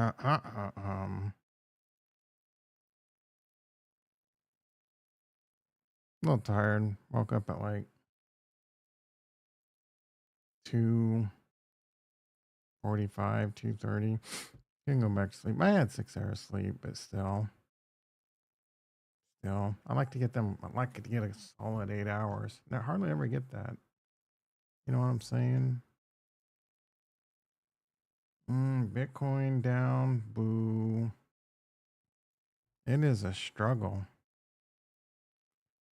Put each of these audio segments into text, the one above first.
Uh, uh, uh, um, a little tired. Woke up at like 2:45, 2:30. Didn't go back to sleep. I had 6 hours sleep, but still, I like to get them. I like to get a solid 8 hours. I hardly ever get that. You know what I'm saying? Bitcoin down. Boo. It is a struggle.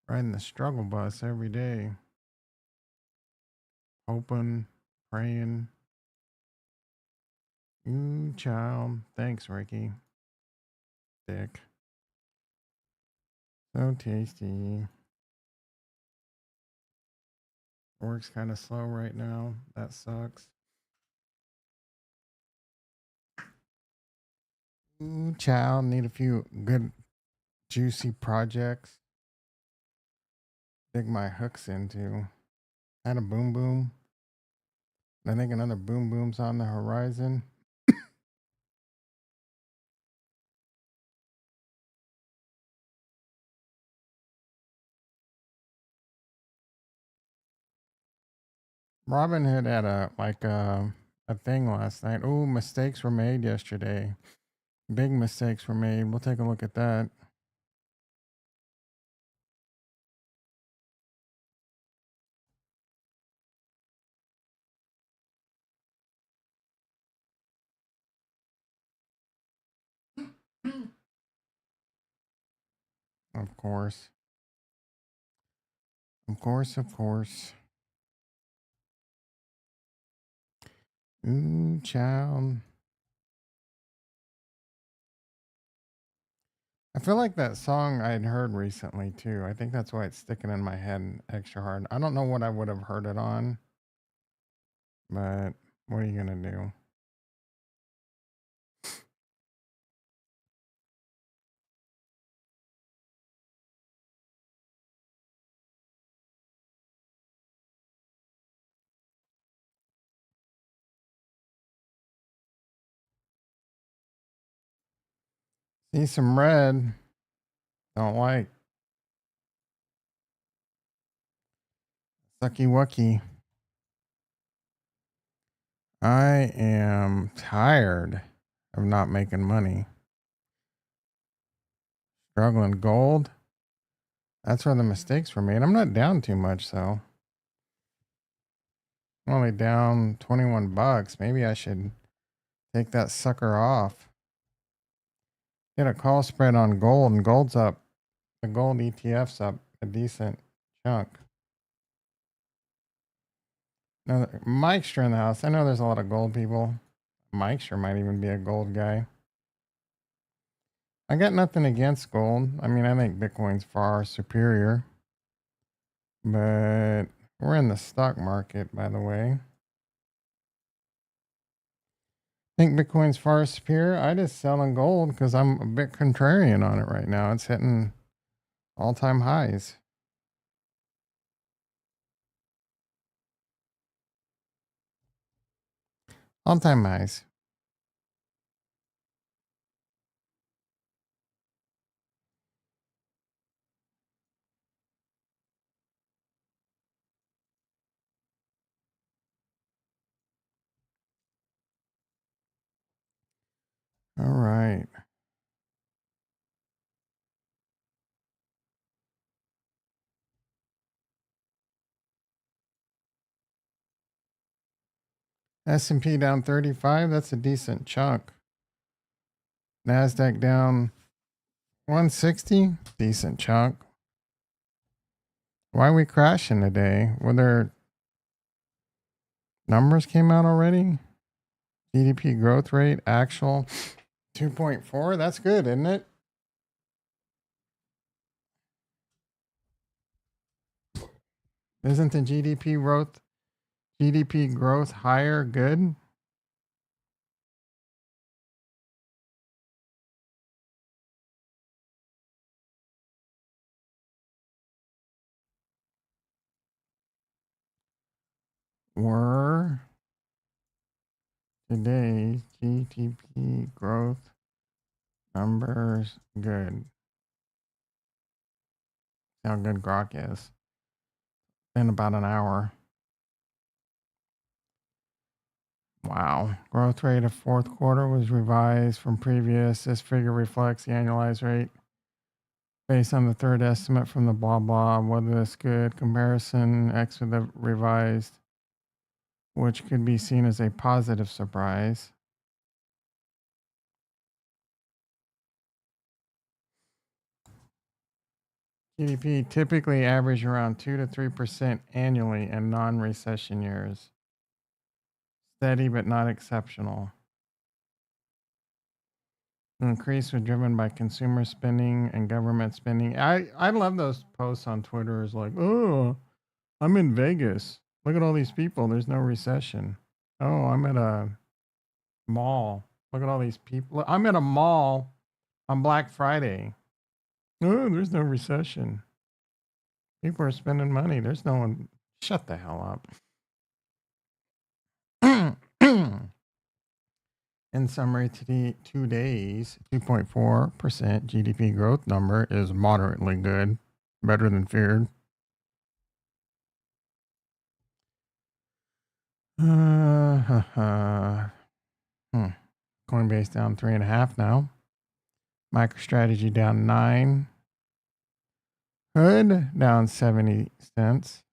Riding the struggle bus every day. Hoping, praying. Ooh, child. Thanks, Ricky. Dick. So tasty. Work's kind of slow right now. That sucks. Ooh, child. Need a few good, juicy projects. Dig my hooks into. Had a boom boom. I think another boom boom's on the horizon. Robin Hood had a thing last night. Ooh, mistakes were made yesterday. Big mistakes were made. We'll take a look at that. Of course. Of course, of course. Ooh, child. I feel like that song I'd heard recently too. I think that's why it's sticking in my head extra hard. I don't know what I would have heard it on, but what are you gonna do? See some red. Don't like. Sucky wucky. I am tired of not making money. Struggling gold. That's where the mistakes were made. I'm not down too much though. I'm only down 21 bucks. Maybe I should take that sucker off. Get a call spread on gold, and gold's up. The gold ETF's up a decent chunk. Now, Mike's in the house. I know there's a lot of gold people. Mike sure might even be a gold guy. I got nothing against gold. I mean, I think Bitcoin's far superior. But we're in the stock market, by the way. Think Bitcoin's far superior. I just selling gold because I'm a bit contrarian on it right now. It's hitting all-time highs. All-time highs. All right. S&P down 35. That's a decent chunk. NASDAQ down 160. Decent chunk. Why are we crashing today? Were there numbers came out already? GDP growth rate, actual 2.4. That's good, isn't it? Isn't the GDP growth higher good? We're Today, GDP growth numbers good. How good Grok is. In about an hour. Wow. Growth rate of fourth quarter was revised from previous. This figure reflects the annualized rate based on the third estimate from the blah blah. Whether this good comparison X with the revised, which could be seen as a positive surprise. GDP typically average around 2 to 3% annually in non-recession years. Steady but not exceptional. The increase was driven by consumer spending and government spending. I love those posts on Twitter. Is like, oh, I'm in Vegas. Look at all these people. There's no recession. Oh, I'm at a mall. Look at all these people. I'm at a mall on Black Friday. Oh, there's no recession. People are spending money. There's no one. Shut the hell up. In summary, today's 2.4% GDP growth number is moderately good, better than feared. Coinbase down 3.5 now. MicroStrategy down 9. Hood down 70 cents.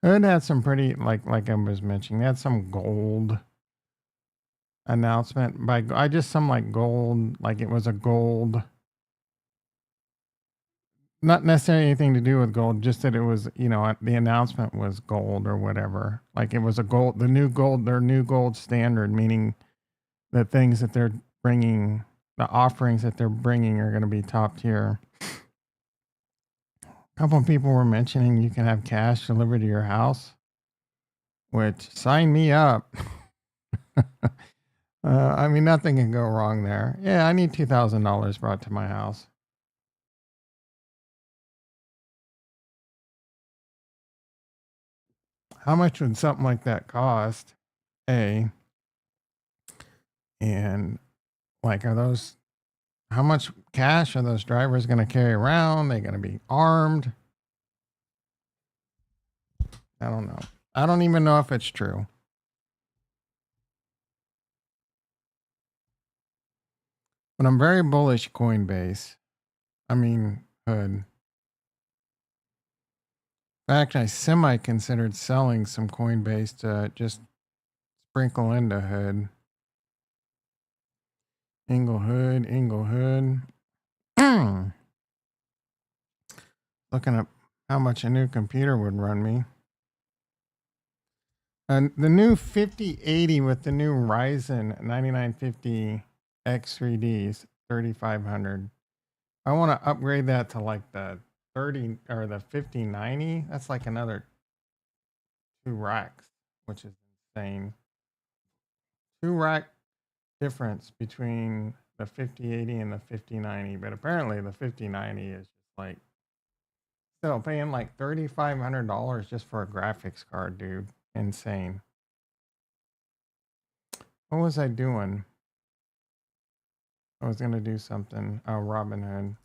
Hood had some pretty, like I was mentioning, they had some gold announcement by, I just some like gold, like it was a gold, not necessarily anything to do with gold, just that it was, the announcement was gold or whatever. Like it was a gold, their new gold standard, meaning the things that they're bringing, the offerings that they're bringing are going to be top tier. A couple of people were mentioning you can have cash delivered to your house, which sign me up. I mean, nothing can go wrong there. Yeah, I need $2,000 brought to my house. How much would something like that cost? A, and like, how much cash are those drivers going to carry around? They're going to be armed. I don't know. I don't even know if it's true. But I'm very bullish Coinbase. I mean, Hood. In fact, I considered selling some Coinbase to just sprinkle into Hood. Inglehood. Looking up how much a new computer would run me. And the new 5080 with the new Ryzen 9950 X3Ds, 3500. I want to upgrade that to like the 30 or the 5090. That's like another 2 racks, which is insane. 2 rack difference between the 5080 and the 5090, but apparently the 5090 is just like still paying like $3,500 just for a graphics card, dude. Insane. What was I doing? I was gonna do something. Oh, Robinhood.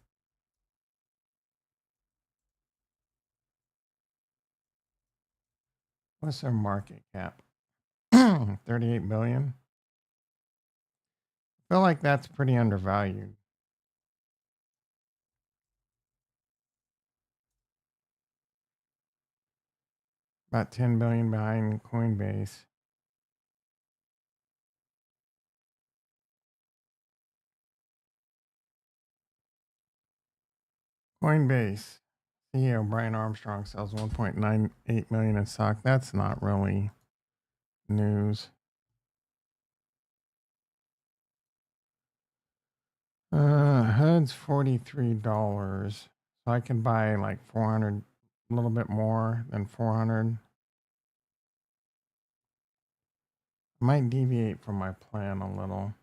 What's their market cap? 38 billion. I feel like that's pretty undervalued. About 10 billion behind Coinbase. Coinbase CEO Brian Armstrong sells 1.98 million in stock. That's not really news. HUD's $43. So I can buy like 400, a little bit more than 400. I might deviate from my plan a little.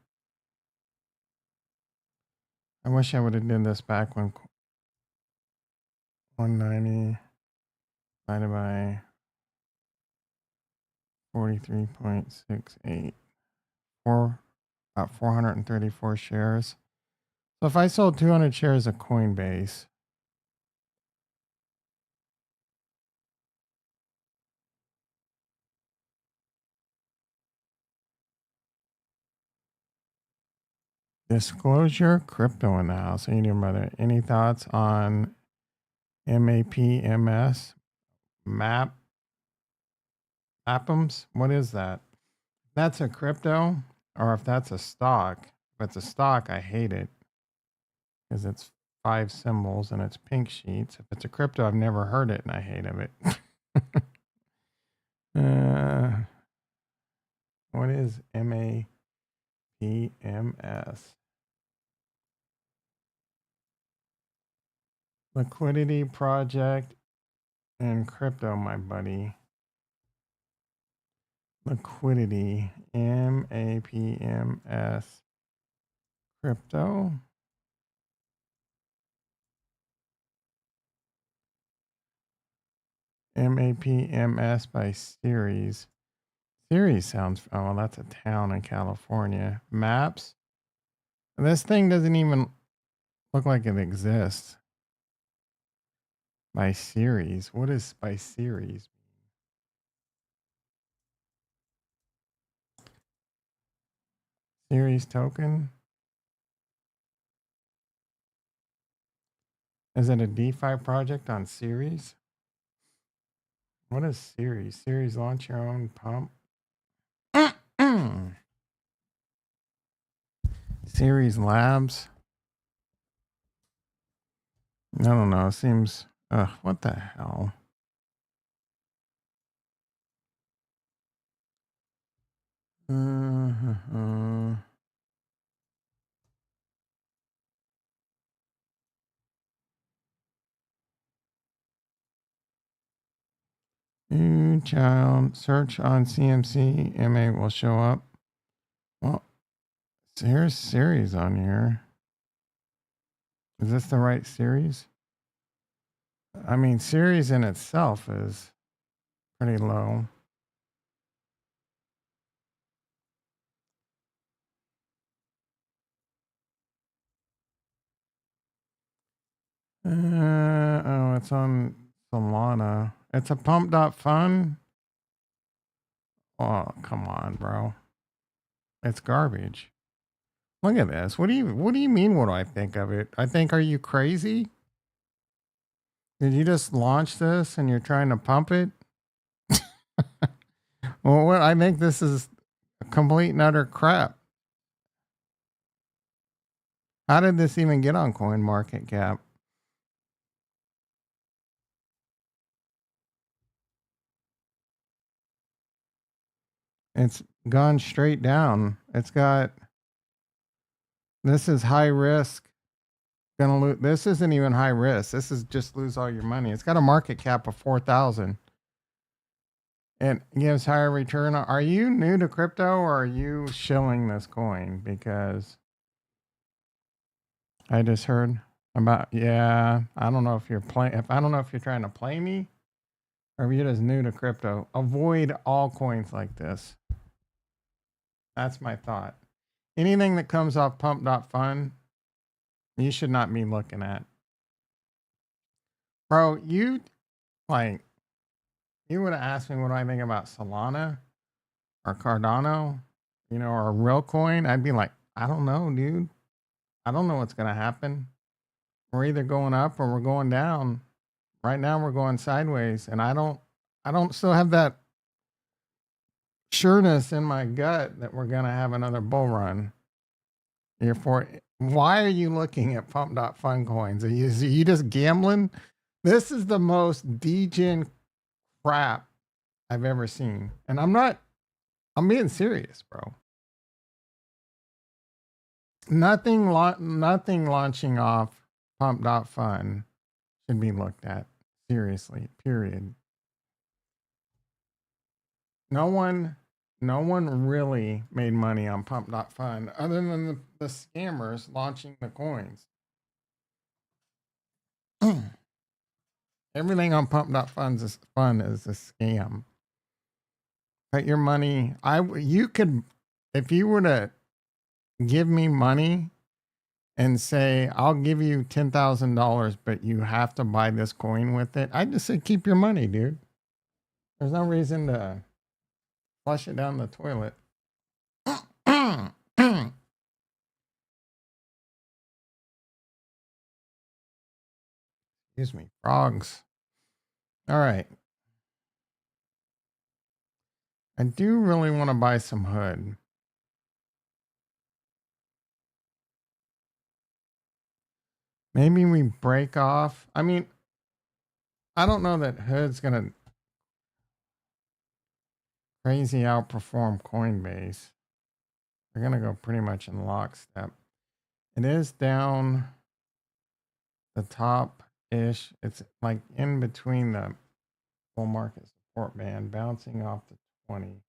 I wish I would have done this back when 190 divided by 43.68. about 434 shares. So if I sold 200 shares of Coinbase, disclosure crypto in the house. Brother, any thoughts on MAPMS map APMs? What is that? That's a crypto, or if that's a stock. If it's a stock, I hate it because it's 5 symbols and it's pink sheets. If it's a crypto, I've never heard it and I hate of it. What is MAPMS? Liquidity project and crypto, my buddy. Liquidity, MAPMS, crypto. MAPMS by Series. Series sounds, oh, well, that's a town in California. Maps. This thing doesn't even look like it exists. By series. What is by series? Series token? Is it a DeFi project on Series? What is Series? Series launch your own pump? Series Labs? I don't know. It seems, what the hell? New child search on CMC MA will show up. Well, here's series on here. Is this the right series? I mean, series in itself is pretty low. Oh, it's on Solana. It's a pump.fun. Oh, come on, bro. It's garbage. Look at this. What do you mean what do I think of it? I think, are you crazy? Did you just launch this and you're trying to pump it? Well, what I think this is complete and utter crap. How did this even get on CoinMarketCap? It's gone straight down. It's got, this is high risk. Gonna lose. This isn't even high risk. This is just lose all your money. It's got a market cap of 4,000. It gives higher return. Are you new to crypto or are you shilling this coin? Because I just heard about, yeah, I don't know if you're playing, if I don't know if you're trying to play me or if you're just new to crypto. Avoid all coins like this. That's my thought. Anything that comes off pump.fun, you should not be looking at. Bro, you like, you would have asked me what do I think about Solana or Cardano, or a real coin. I'd be like, I don't know, dude. I don't know what's going to happen. We're either going up or we're going down. Right now we're going sideways, and I don't still have that sureness in my gut that we're going to have another bull run. Therefore, why are you looking at pump.fun coins? Are you just gambling? This is the most degen crap I've ever seen. And I'm being serious, bro. Nothing launching off pump.fun should be looked at seriously, period. No one really made money on pump.fun other than the scammers launching the coins. Everything on pump.fun is a scam. Put your money, you could if you were to give me money and say, I'll give you $10,000, but you have to buy this coin with it, I'd just say, keep your money, dude. There's no reason to flush it down the toilet. Excuse me, frogs. All right. I do really want to buy some hood. Maybe we break off. I mean, I don't know that hood's going to crazy outperform Coinbase. They're going to go pretty much in lockstep. It is down the top ish. It's like in between the bull market support band, bouncing off the 20.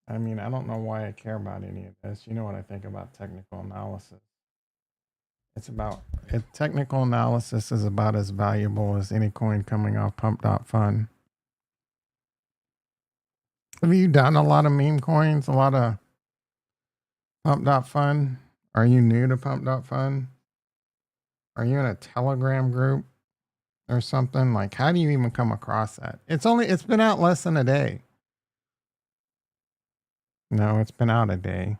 I mean, I don't know why I care about any of this. You know what I think about technical analysis. Technical analysis is about as valuable as any coin coming off pump.fun. Have you done a lot of meme coins, a lot of pump.fun? Are you new to pump.fun? Are you in a Telegram group or something? Like, how do you even come across that? It's been out less than a day. No, it's been out a day.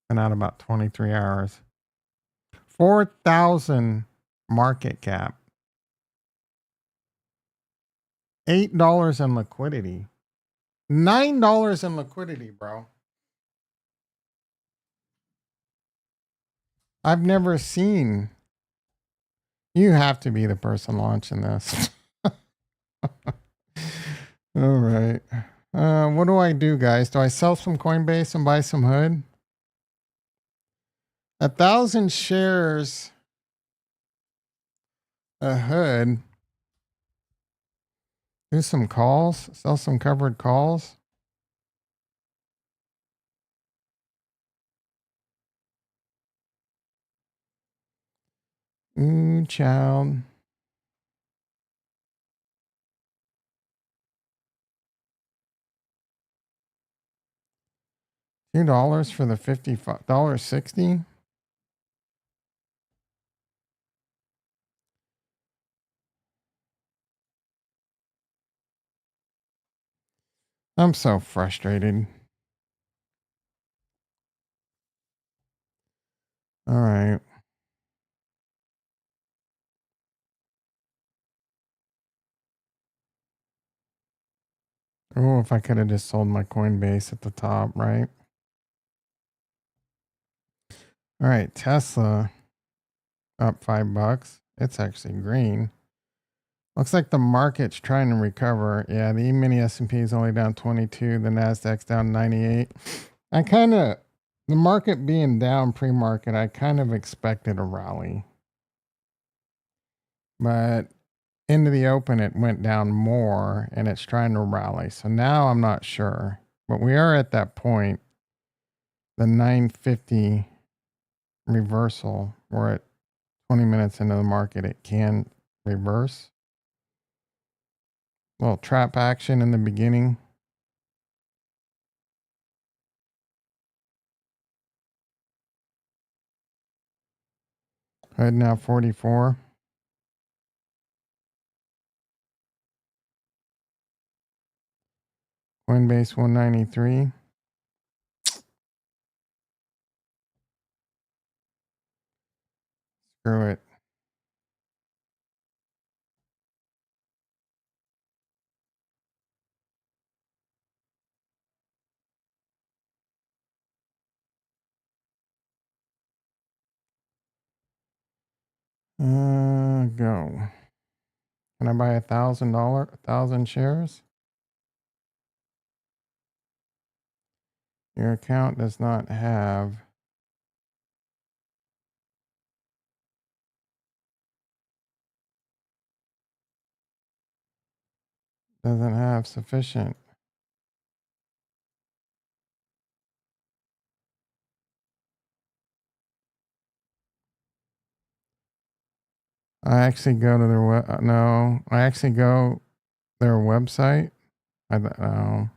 Been out about 23 hours. 4,000 market cap. $8 in liquidity. $9 in liquidity, bro. I've never seen. You have to be the person launching this. All right. What do I do, guys? Do I sell some Coinbase and buy some hood? 1,000 shares a hood. Do some calls. Sell some covered calls. Ooh, child. $2 for the $55.60. I'm so frustrated. All right. Oh, if I could have just sold my Coinbase at the top, right? All right, Tesla up $5. It's actually green. Looks like the market's trying to recover. Yeah, the E-mini S&P is only down 22. The Nasdaq's down 98. The market being down pre-market, I kind of expected a rally, but into the open, it went down more, and it's trying to rally. So now I'm not sure, but we are at that point. The 950 reversal. We're at 20 minutes into the market. It can reverse. Little trap action in the beginning. Hood now 44. Coinbase 193. Screw it. Go. Can I buy $1,000 shares? Your account does not have. Doesn't have sufficient. I actually go to their no. I actually go their website I don't know.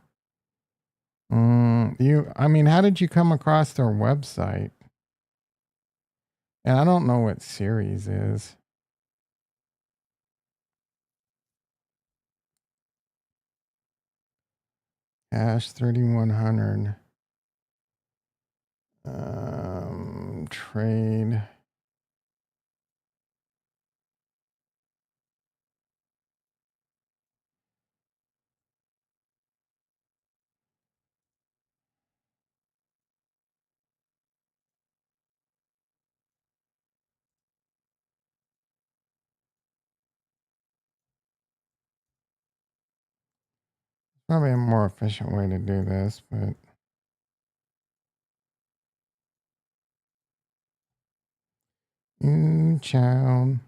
I mean, how did you come across their website? And I don't know what series is. Hash 3100. Trade. Probably a more efficient way to do this, but child.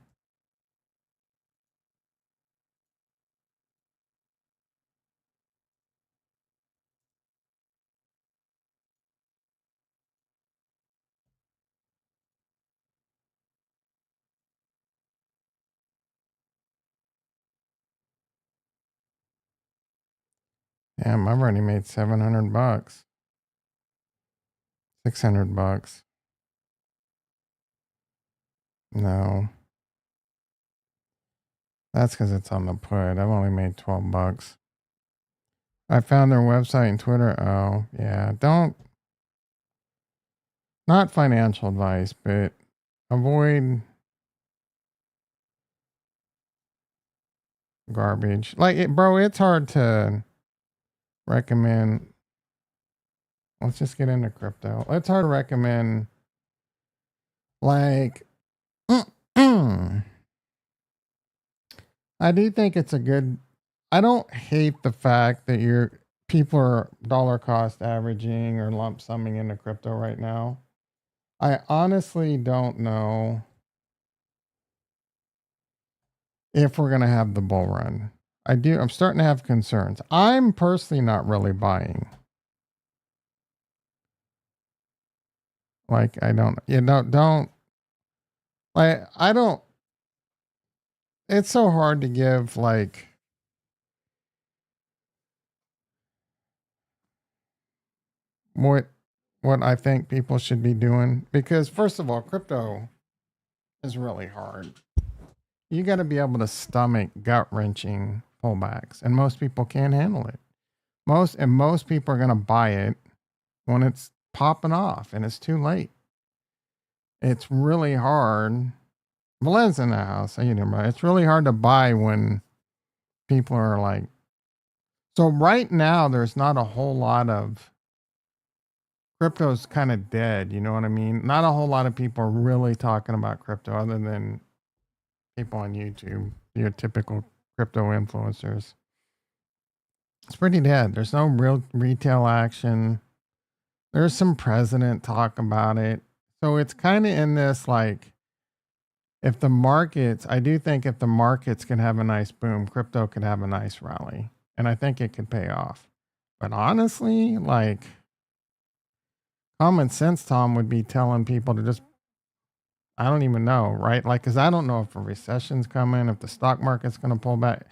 Damn, I've already made $700. $600. No, that's because it's on the put. I've only made $12. I found their website and Twitter. Oh, yeah. Don't, not financial advice, but avoid garbage. Like, bro, it's hard to recommend. Let's just get into crypto. It's hard to recommend, like, I do think it's a good. I don't hate the fact that people are dollar cost averaging or lump summing into crypto right now. I honestly don't know if we're going to have the bull run. I'm starting to have concerns. I'm personally not really buying. Like, I don't, don't, like, I don't, it's so hard to give, like, what, what I think people should be doing. Because, first of all, crypto is really hard. You got to be able to stomach gut wrenching pullbacks, and most people can't handle it. Most people are going to buy it when it's popping off and it's too late. It's really hard. Valen's in the house. You know, right? It's really hard to buy when people are like. So right now, there's not a whole lot of crypto's kind of dead. You know what I mean? Not a whole lot of people are really talking about crypto other than people on YouTube, your typical crypto influencers. It's pretty dead. There's no real retail action. There's some president talk about it. So it's kind of in this like, if the markets, I do think if the markets can have a nice boom, crypto could have a nice rally. And I think it could pay off. But honestly, like, common sense, Tom, would be telling people to just, I don't even know, right? Like, because I don't know if a recession's coming, if the stock market's going to pull back.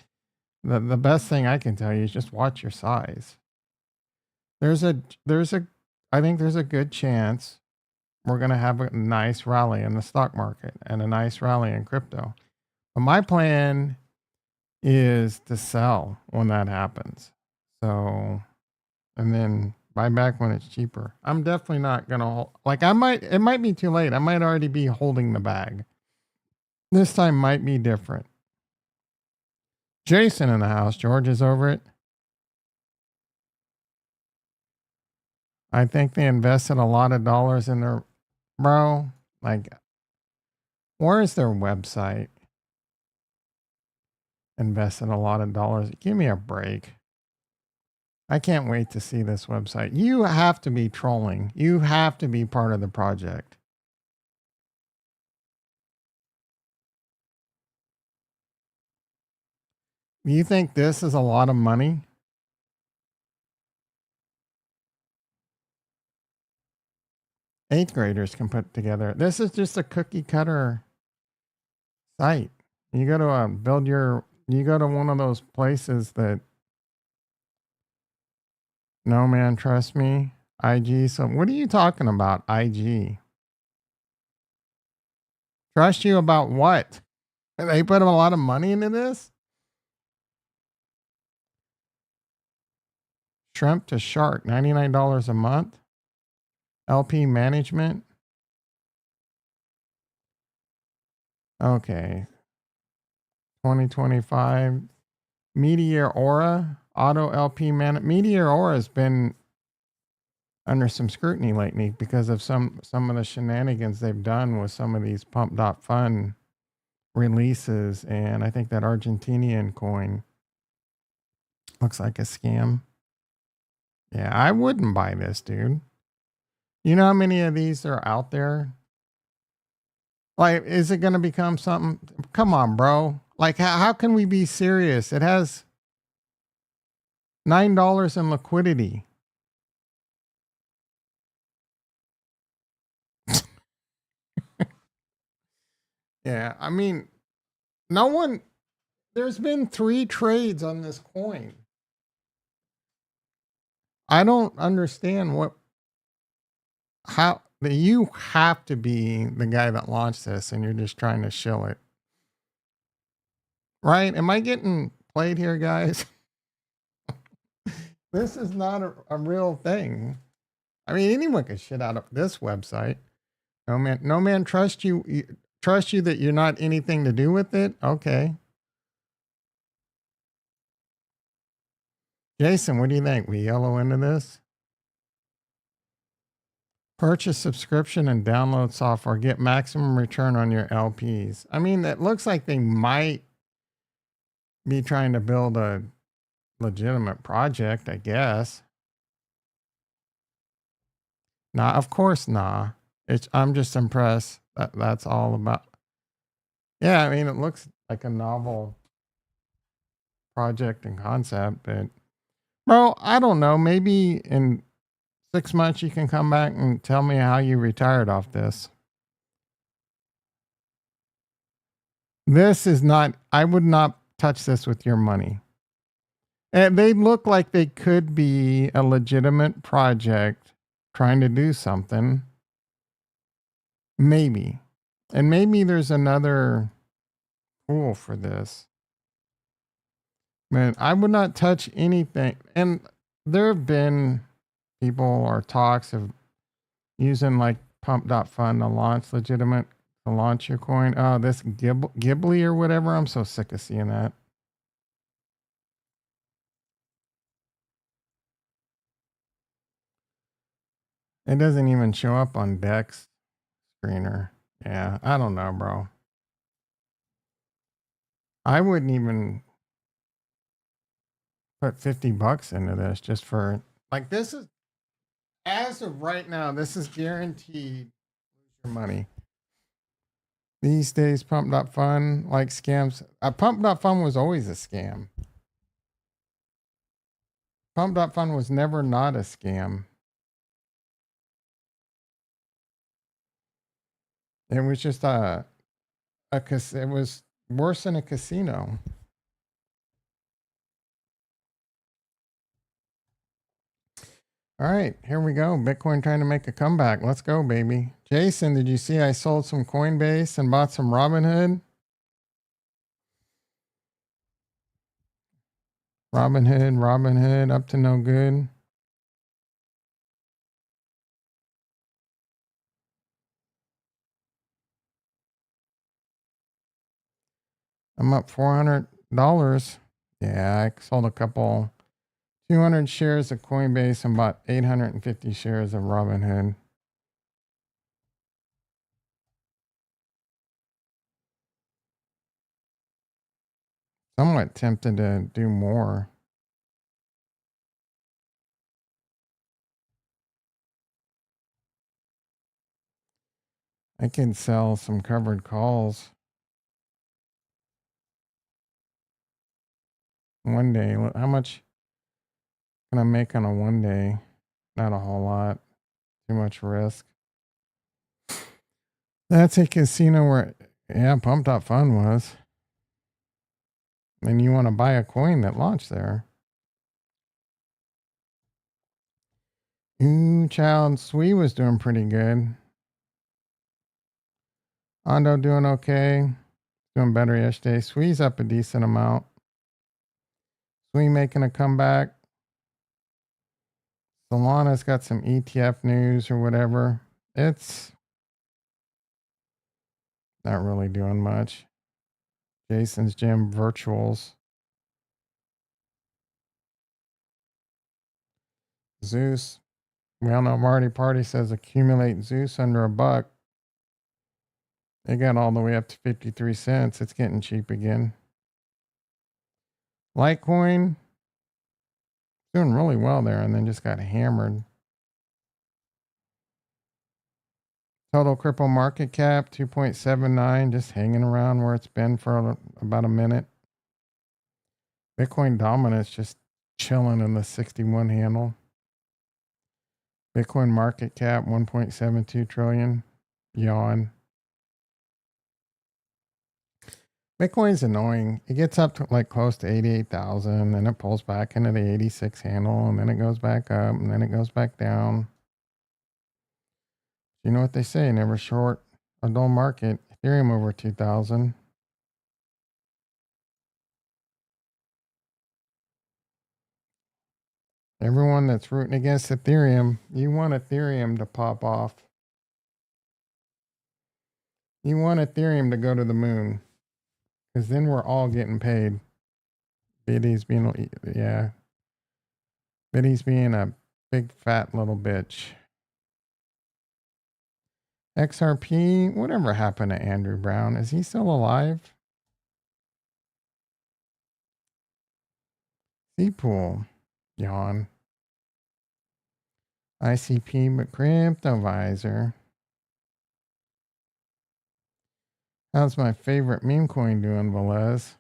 The best thing I can tell you is just watch your size. There's a, there's a, I think there's a good chance we're going to have a nice rally in the stock market and a nice rally in crypto. But my plan is to sell when that happens. So, and then buy back when it's cheaper. I'm definitely not going to, like, it might be too late. I might already be holding the bag. This time might be different. Jason in the house. George is over it. I think they invested a lot of dollars in their, bro. Like, where is their website? Invested a lot of dollars. Give me a break. I can't wait to see this website. You have to be trolling. You have to be part of the project. Do you think this is a lot of money? Eighth graders can put together. This is just a cookie cutter site. You go to you go to one of those places that No man, trust me. IG. So what are you talking about? IG. Trust you about what? They put a lot of money into this? Shrimp to shark, $99 a month. LP management. Okay. 2025. Meteor Aura. Auto LP man. Meteor Aura has been under some scrutiny lately because of some of the shenanigans they've done with some of these pump.fun releases. And I think that Argentinian coin looks like a scam. Yeah, I wouldn't buy this, dude. You know how many of these are out there? Like, is it going to become something? Come on, bro. Like, how can we be serious? It has $9 in liquidity. Yeah, I mean, no one, there's been 3 trades on this coin. I don't understand how you have to be the guy that launched this and you're just trying to shill it. Right? Am I getting played here, guys? This is not a real thing. I mean, anyone can shit out of this website. No man trust trust you that you're not anything to do with it. Okay. Jason, what do you think? We yellow into this? Purchase subscription and download software. Get maximum return on your LPs. I mean, it looks like they might be trying to build a legitimate project, I guess. Nah, of course, nah. I'm just impressed. That's all about. Yeah, I mean, it looks like a novel project and concept, but bro, I don't know. Maybe in 6 months you can come back and tell me how you retired off this. This is not. I would not touch this with your money. And they look like they could be a legitimate project trying to do something. Maybe. And maybe there's another tool for this. Man, I would not touch anything. And there have been people or talks of using like pump.fun to launch your coin. Oh, this Ghibli or whatever. I'm so sick of seeing that. It doesn't even show up on Dex screener. Yeah, I don't know, bro. I wouldn't even put $50 into this just for like this is as of right now, this is guaranteed your money. These days, pump.fun, like scams. Pump.fun was always a scam. Pump.fun was never not a scam. It was just it was worse than a casino. All right, here we go. Bitcoin trying to make a comeback. Let's go, baby. Jason, did you see I sold some Coinbase and bought some Robinhood? Robinhood, up to no good. I'm up $400. Yeah, I sold a couple 200 shares of Coinbase and bought 850 shares of Robinhood. Somewhat tempted to do more. I can sell some covered calls one day. How much can I make on a one day? Not a whole lot. Too much risk. That's a casino where, yeah, Pump.fun was. And you want to buy a coin that launched there. Ooh, child. Sui was doing pretty good. Ando doing okay. Doing better yesterday. Sui's up a decent amount. Sui making a comeback. Solana's got some ETF news or whatever. It's not really doing much. Jason's Gym virtuals. Zeus. We all know Marty Party says accumulate Zeus under $1. It got all the way up to 53 cents. It's getting cheap again. Litecoin doing really well there and then just got hammered. Total crypto market cap 2.79, just hanging around where it's been for about a minute. Bitcoin dominance just chilling in the 61 handle. Bitcoin market cap 1.72 trillion. Yawn. Bitcoin's annoying. It gets up to like close to 88,000, then it pulls back into the 86 handle, and then it goes back up, and then it goes back down. You know what they say, never short a dull market. Ethereum over 2,000. Everyone that's rooting against Ethereum, you want Ethereum to pop off. You want Ethereum to go to the moon. Because then we're all getting paid. Biddy's being, yeah. Biddy's being a big fat little bitch. XRP, whatever happened to Andrew Brown? Is he still alive? C-Pool, yawn. ICP, but CryptoVisor. How's my favorite meme coin doing, Velez?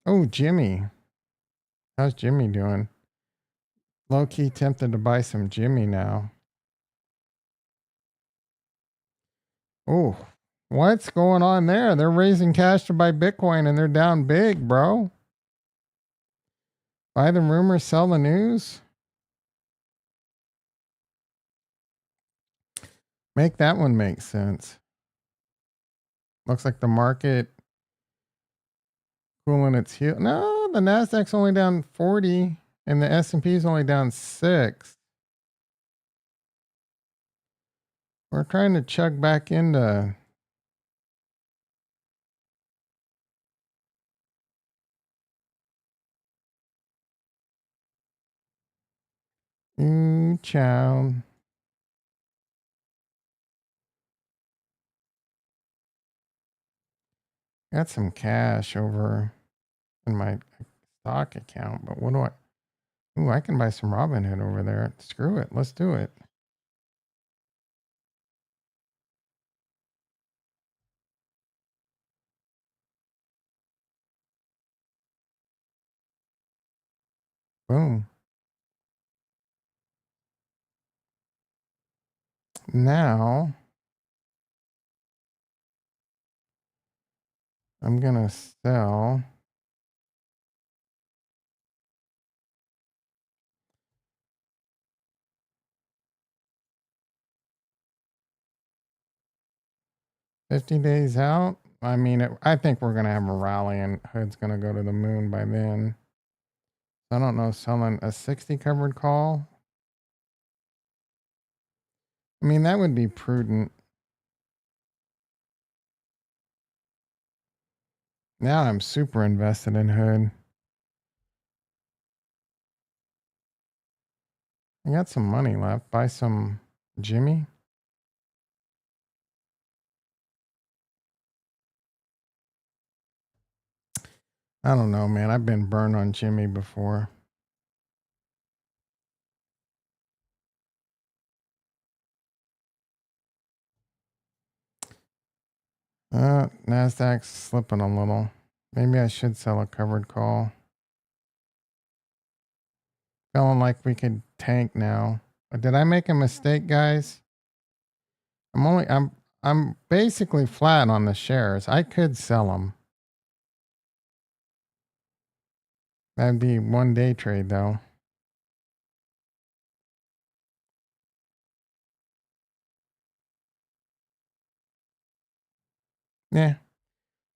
Oh, Jimmy. How's Jimmy doing? Low key tempted to buy some Jimmy now. Oh, what's going on there? They're raising cash to buy Bitcoin and they're down big, bro. Buy the rumors, sell the news. Make that one make sense. Looks like the market cooling its heel. No, the Nasdaq's only down 40 and the S&P is only down 6. We're trying to chug back into ooh, child. Got some cash over in my stock account, but what do I? Ooh, I can buy some Robinhood over there. Screw it. Let's do it. Boom. Now I'm going to sell. $50 days out. I mean, I think we're going to have a rally and Hood's going to go to the moon by then. I don't know, selling a 60 covered call. I mean, that would be prudent. Now I'm super invested in Hood. I got some money left. Buy some Jimmy. I don't know, man. I've been burned on Jimmy before. Nasdaq's slipping a little. Maybe I should sell a covered call. Feeling like we could tank now. Did I make a mistake, guys? I'm basically flat on the shares. I could sell them. That'd be 1 day trade though. Yeah.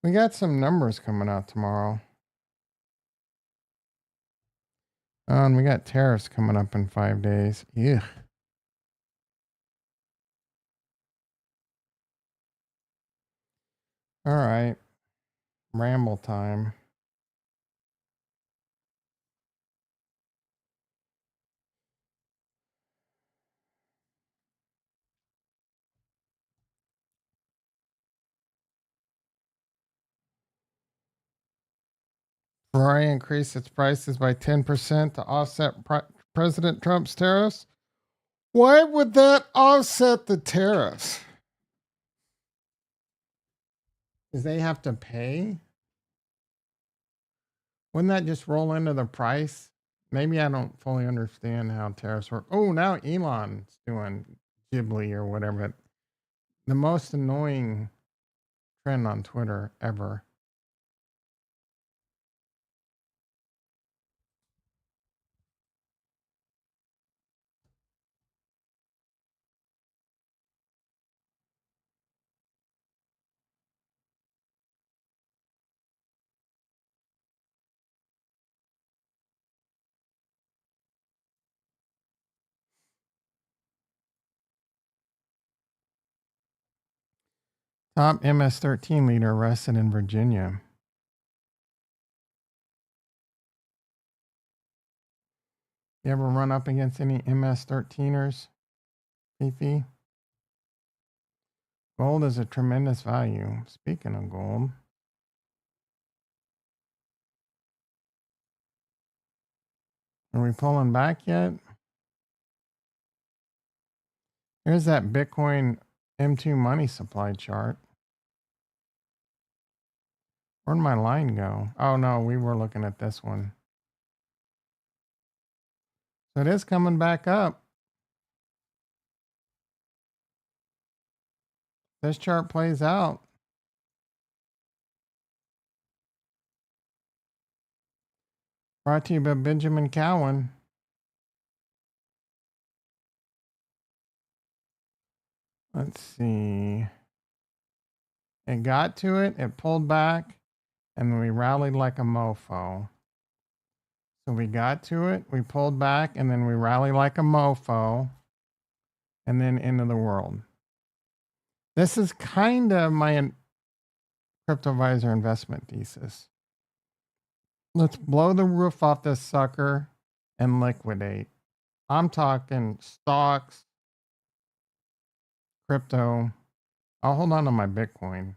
We got some numbers coming out tomorrow. And we got tariffs coming up in 5 days. Yeah. All right. Ramble time. Ferrari increased its prices by 10% to offset President Trump's tariffs. Why would that offset the tariffs? Because they have to pay? Wouldn't that just roll into the price? Maybe I don't fully understand how tariffs work. Oh, now Elon's doing Ghibli or whatever. The most annoying trend on Twitter ever. Top MS-13 leader arrested in Virginia. You ever run up against any MS-13ers, Fifi? Gold is a tremendous value. Speaking of gold, are we pulling back yet? Here's that Bitcoin M2 money supply chart. Where'd my line go? Oh no, we were looking at this one. So it is coming back up. This chart plays out. Brought to you by Benjamin Cowan. Let's see. It got to it, it pulled back, and we rallied like a mofo. So we got to it, we pulled back, and then we rallied like a mofo, and then into the world. This is kind of my CryptoVisor investment thesis. Let's blow the roof off this sucker and liquidate. I'm talking stocks, crypto. I'll hold on to my Bitcoin,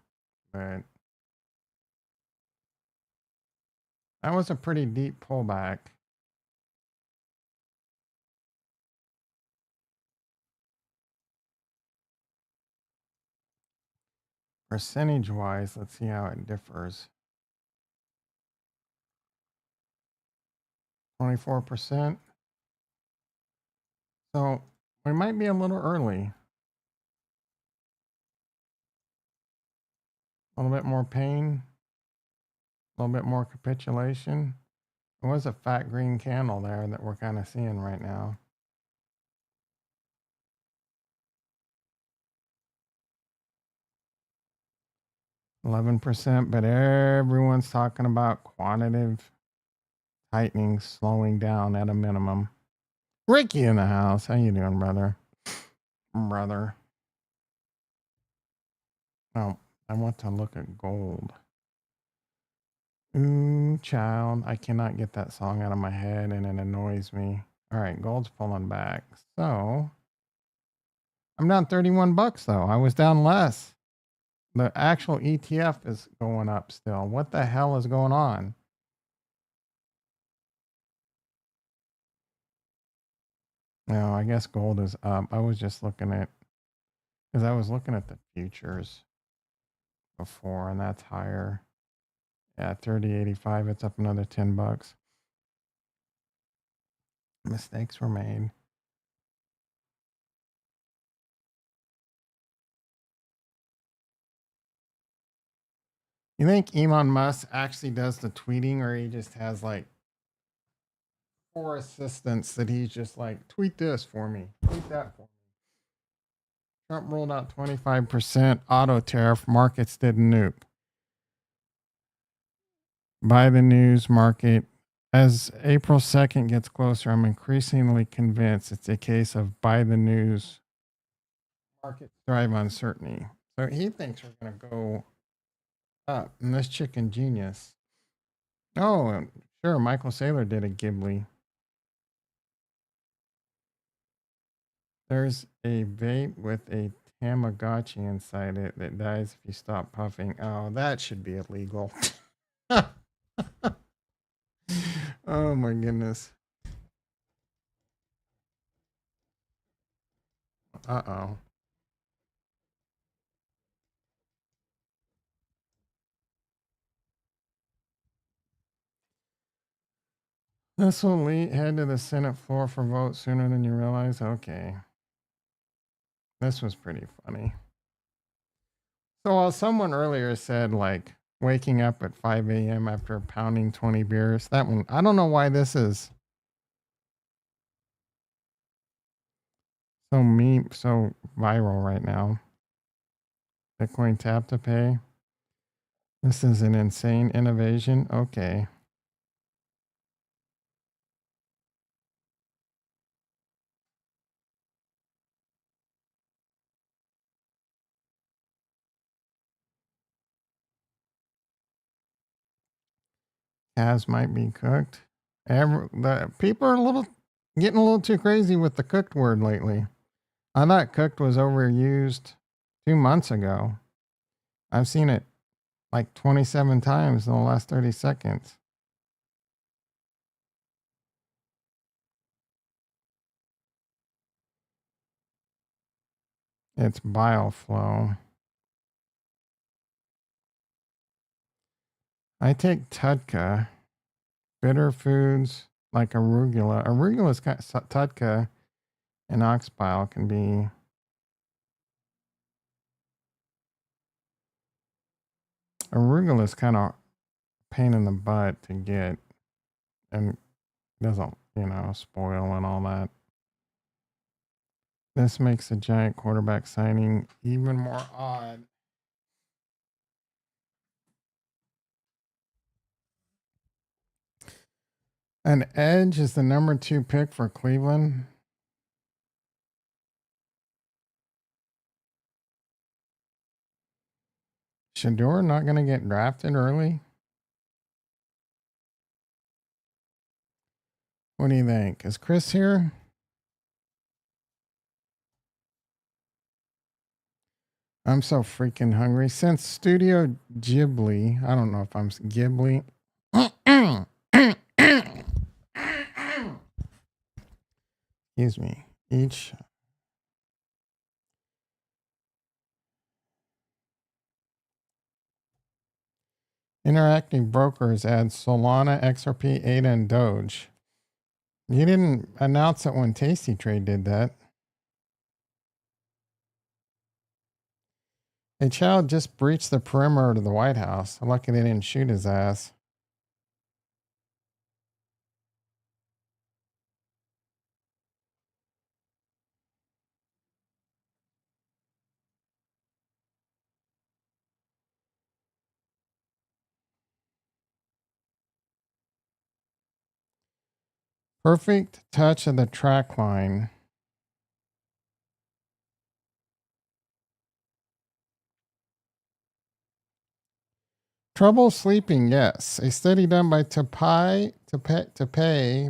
but that was a pretty deep pullback. Percentage wise, let's see how it differs. 24%. So we might be a little early. A little bit more pain, a little bit more capitulation. There was a fat green candle there that we're kind of seeing right now. %, but everyone's talking about quantitative tightening slowing down at a minimum. Ricky in the house. How you doing, brother? Brother. Oh, I want to look at gold. Ooh, child. I cannot get that song out of my head and it annoys me. All right, gold's pulling back. So I'm down $31 though. I was down less. The actual ETF is going up still. What the hell is going on? No, I guess gold is up. I was just looking at, because I was looking at the futures before, and that's higher. Yeah, 30.85. It's up another $10. Mistakes were made. You think Elon Musk actually does the tweeting, or he just has like 4 assistants that he's just like, tweet this for me, tweet that for me. Trump rolled out 25% auto tariff. Markets didn't nuke. Buy the news market. As April 2nd gets closer, I'm increasingly convinced it's a case of buy the news. Markets drive uncertainty. So he thinks we're going to go up. And this chicken genius. Oh, sure. Michael Saylor did a Ghibli. There's a vape with a Tamagotchi inside it that dies if you stop puffing. Oh, that should be illegal. Oh my goodness. Uh-oh. This will head to the Senate floor for vote sooner than you realize. Okay. This was pretty funny. So while someone earlier said like waking up at 5 a.m. after pounding 20 beers, that one, I don't know why this is so viral right now. Bitcoin tap to pay. This is an insane innovation. Okay. Calves might be cooked. The people are getting a little too crazy with the cooked word lately. I thought cooked was overused 2 months ago. I've seen it like 27 times in the last 30 seconds. It's bile flow. I take Tudka, bitter foods like arugula. Arugula's kind of, Tudka and ox bile can be. Arugula is kind of pain in the butt to get and doesn't, spoil and all that. This makes the giant quarterback signing even more odd. An edge is the number 2 pick for Cleveland. Shador not going to get drafted early? What do you think? Is Chris here? I'm so freaking hungry. Since Studio Ghibli, I don't know if I'm Ghibli. Excuse me. Each interactive brokers add Solana, XRP, ADA, and Doge. You didn't announce it when Tasty Trade did that. A child just breached the perimeter of the White House. Lucky they didn't shoot his ass. Perfect touch of the track line. Trouble sleeping, yes. A study done by Tapai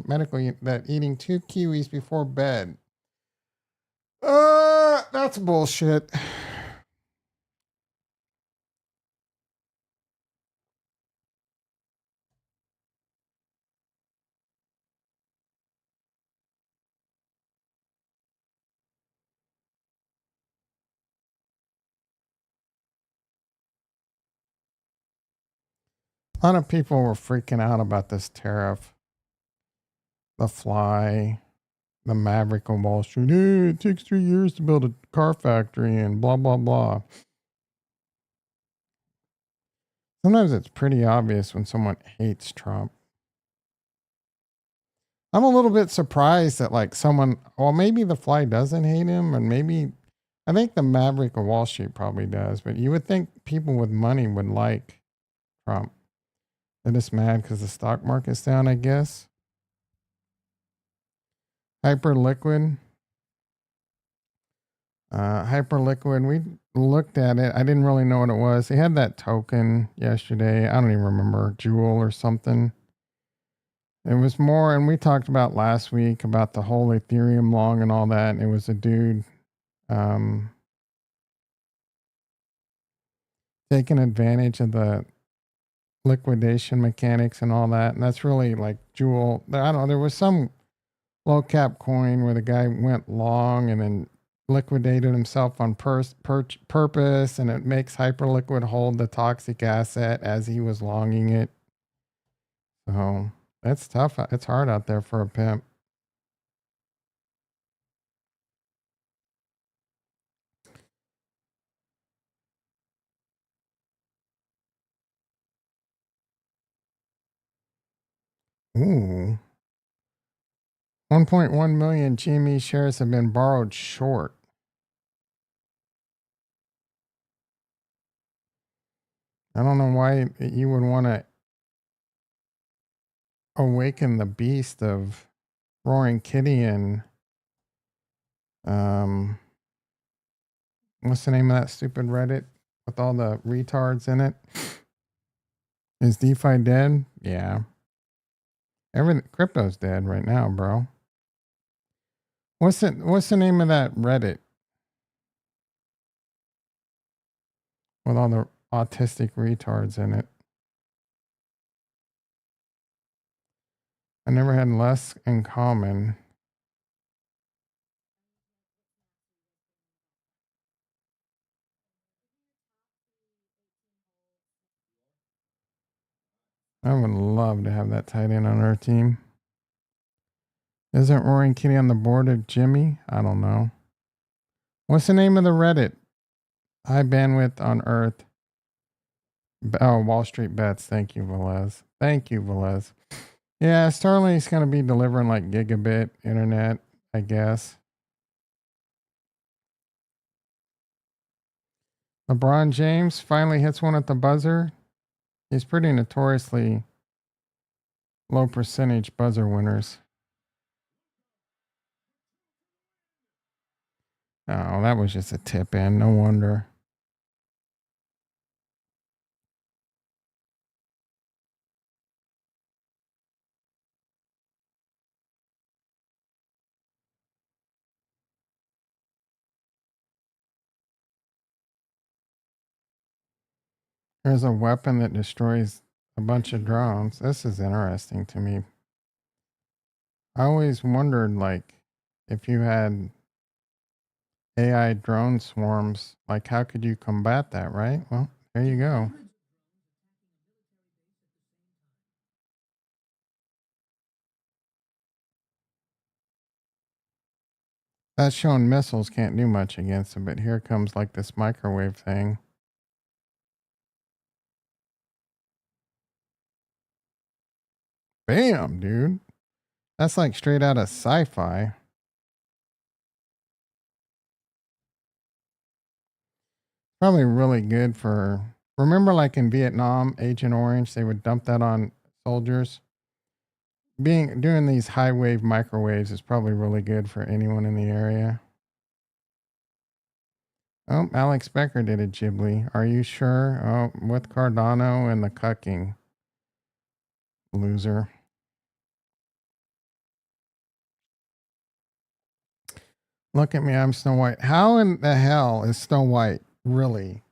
Medical that eating 2 kiwis before bed. That's bullshit. A lot of people were freaking out about this tariff. The Fly, the Maverick on Wall Street. Hey, it takes 3 years to build a car factory and blah, blah, blah. Sometimes it's pretty obvious when someone hates Trump. I'm a little bit surprised that like someone, well, maybe the Fly doesn't hate him, and maybe I think the Maverick of Wall Street probably does, but you would think people with money would like Trump. They're just mad because the stock market's down, I guess. Hyperliquid. Hyperliquid. We looked at it. I didn't really know what it was. They had that token yesterday. I don't even remember, Jewel or something. It was more, and we talked about last week about the whole Ethereum long and all that. And it was a dude um, taking advantage of the liquidation mechanics and all that. And that's really like Jewel. I don't know. There was some low cap coin where the guy went long and then liquidated himself on purpose, and it makes Hyperliquid hold the toxic asset as he was longing it. So that's tough. It's hard out there for a pimp. Ooh. 1.1 million GME shares have been borrowed short. I don't know why you would want to awaken the beast of Roaring Kitty and what's the name of that stupid Reddit with all the retards in it? Is DeFi dead? Yeah. Everything crypto's dead right now, bro. What's the name of that Reddit with all the autistic retards in it? I never had less in common. I would love to have that tight end on our team. Isn't Roaring Kitty on the board of Jimmy? I don't know. What's the name of the Reddit? High bandwidth on Earth. Oh, Wall Street Bets. Thank you, Velez. Thank you, Velez. Yeah, Starlink's going to be delivering like gigabit internet, I guess. LeBron James finally hits one at the buzzer. He's pretty notoriously low percentage buzzer winners. Oh, that was just a tip in. No wonder. There's a weapon that destroys a bunch of drones. This is interesting to me. I always wondered, like, if you had AI drone swarms, like, how could you combat that, right? Well, there you go. That's showing missiles can't do much against it, but here comes like this microwave thing. Bam, dude. That's like straight out of sci-fi. Probably really good for, remember like in Vietnam, Agent Orange, they would dump that on soldiers. Doing these high wave microwaves is probably really good for anyone in the area. Oh, Alex Becker did a Ghibli. Are you sure? Oh, with Cardano and the cucking. Loser. Look at me, I'm Snow White. How in the hell is Snow White really?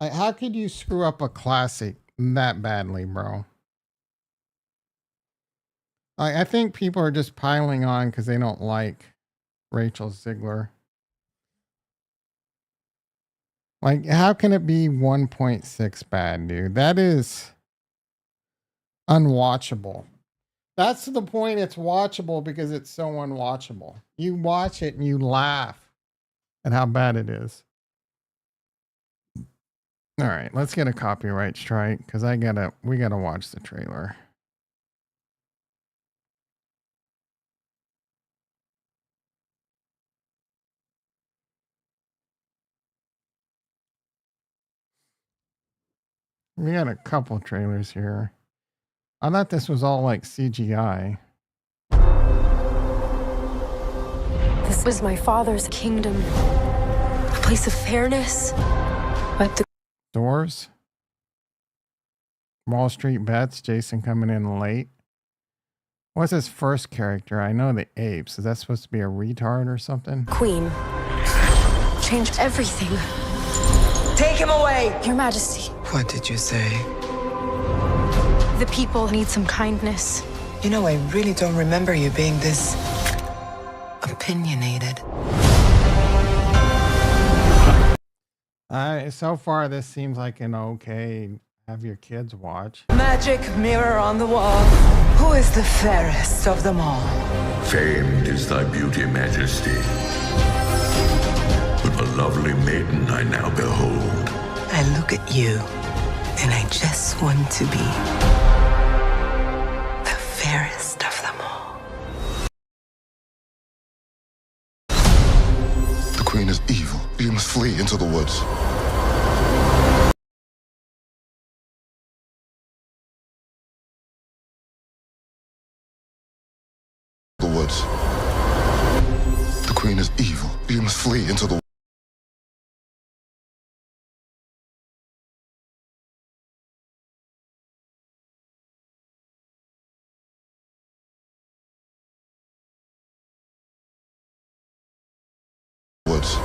Like, how could you screw up a classic that badly, bro? Like, I think people are just piling on because they don't like Rachel Ziegler. Like, how can it be 1.6 bad, dude? That is unwatchable. That's the point. It's watchable because it's so unwatchable. You watch it and you laugh at how bad it is. All right, let's get a copyright strike because we gotta watch the trailer. We got a couple trailers here. I thought this was all like CGI. This was my father's kingdom. A place of fairness. But the Doors. Wall Street Bets. Jason coming in late. What's his first character? I know the apes. Is that supposed to be a retard or something? Queen changed everything. Take him away! Your Majesty, What did you say? the people need some kindness. You know, I really don't remember you being this opinionated. So far, this seems like an okay have your kids watch. Magic mirror on the wall. Who is the fairest of them all? Famed is thy beauty, Majesty. But a lovely maiden I now behold. I look at you, and I just want to be the fairest of them all. The queen is evil. You must flee into the woods. The woods. The queen is evil. You must flee into the woods.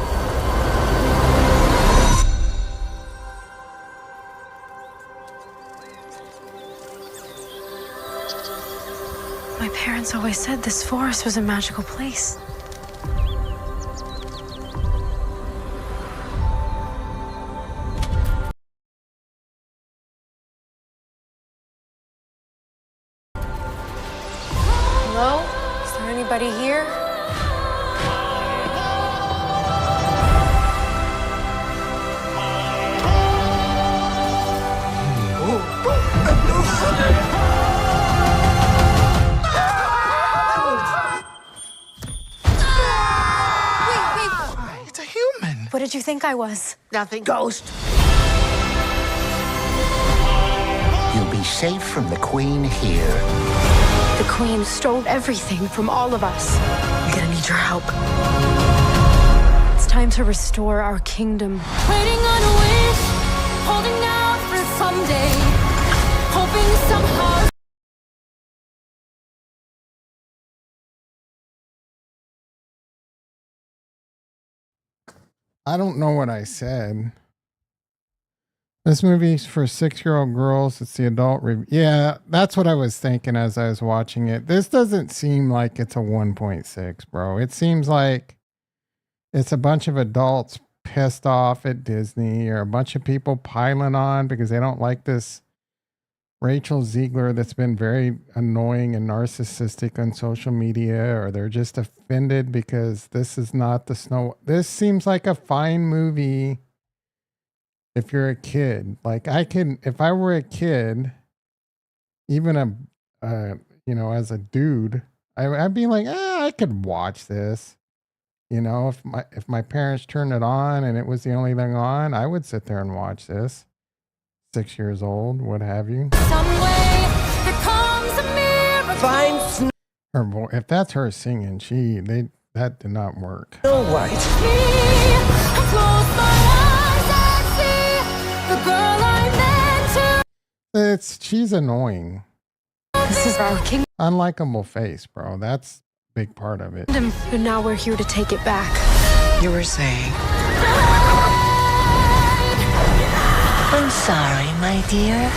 My parents always said this forest was a magical place. Hello? Is there anybody here? It's a human. What did you think I was? Nothing. Ghost. You'll be safe from the queen here. The queen stole everything from all of us. I'm gonna need your help. It's time to restore our kingdom. Waiting on a wish, holding out for someday, hoping somehow. I don't know what I said. This movie's for 6-year-old girls. It's the adult review. Yeah, that's what I was thinking as I was watching it. This doesn't seem like it's a 1.6, bro. It seems like it's a bunch of adults pissed off at Disney or a bunch of people piling on because they don't like this Rachel Ziegler that's been very annoying and narcissistic on social media, or they're just offended because this is not the snow. This seems like a fine movie if you're a kid. Like if I were a kid, even as a dude, I'd be like, I could watch this. If my parents turned it on and it was the only thing on, I would sit there and watch this. 6 years old, what have you. Some way, there comes a miracle. Find Her voice, if that's her singing, that did not work. Snow White. I close my eyes and see the girl I meant to. She's annoying. This is our kingdom, Unlikable face, bro. That's a big part of it. and now we're here to take it back. You were saying. I'm sorry, my dear.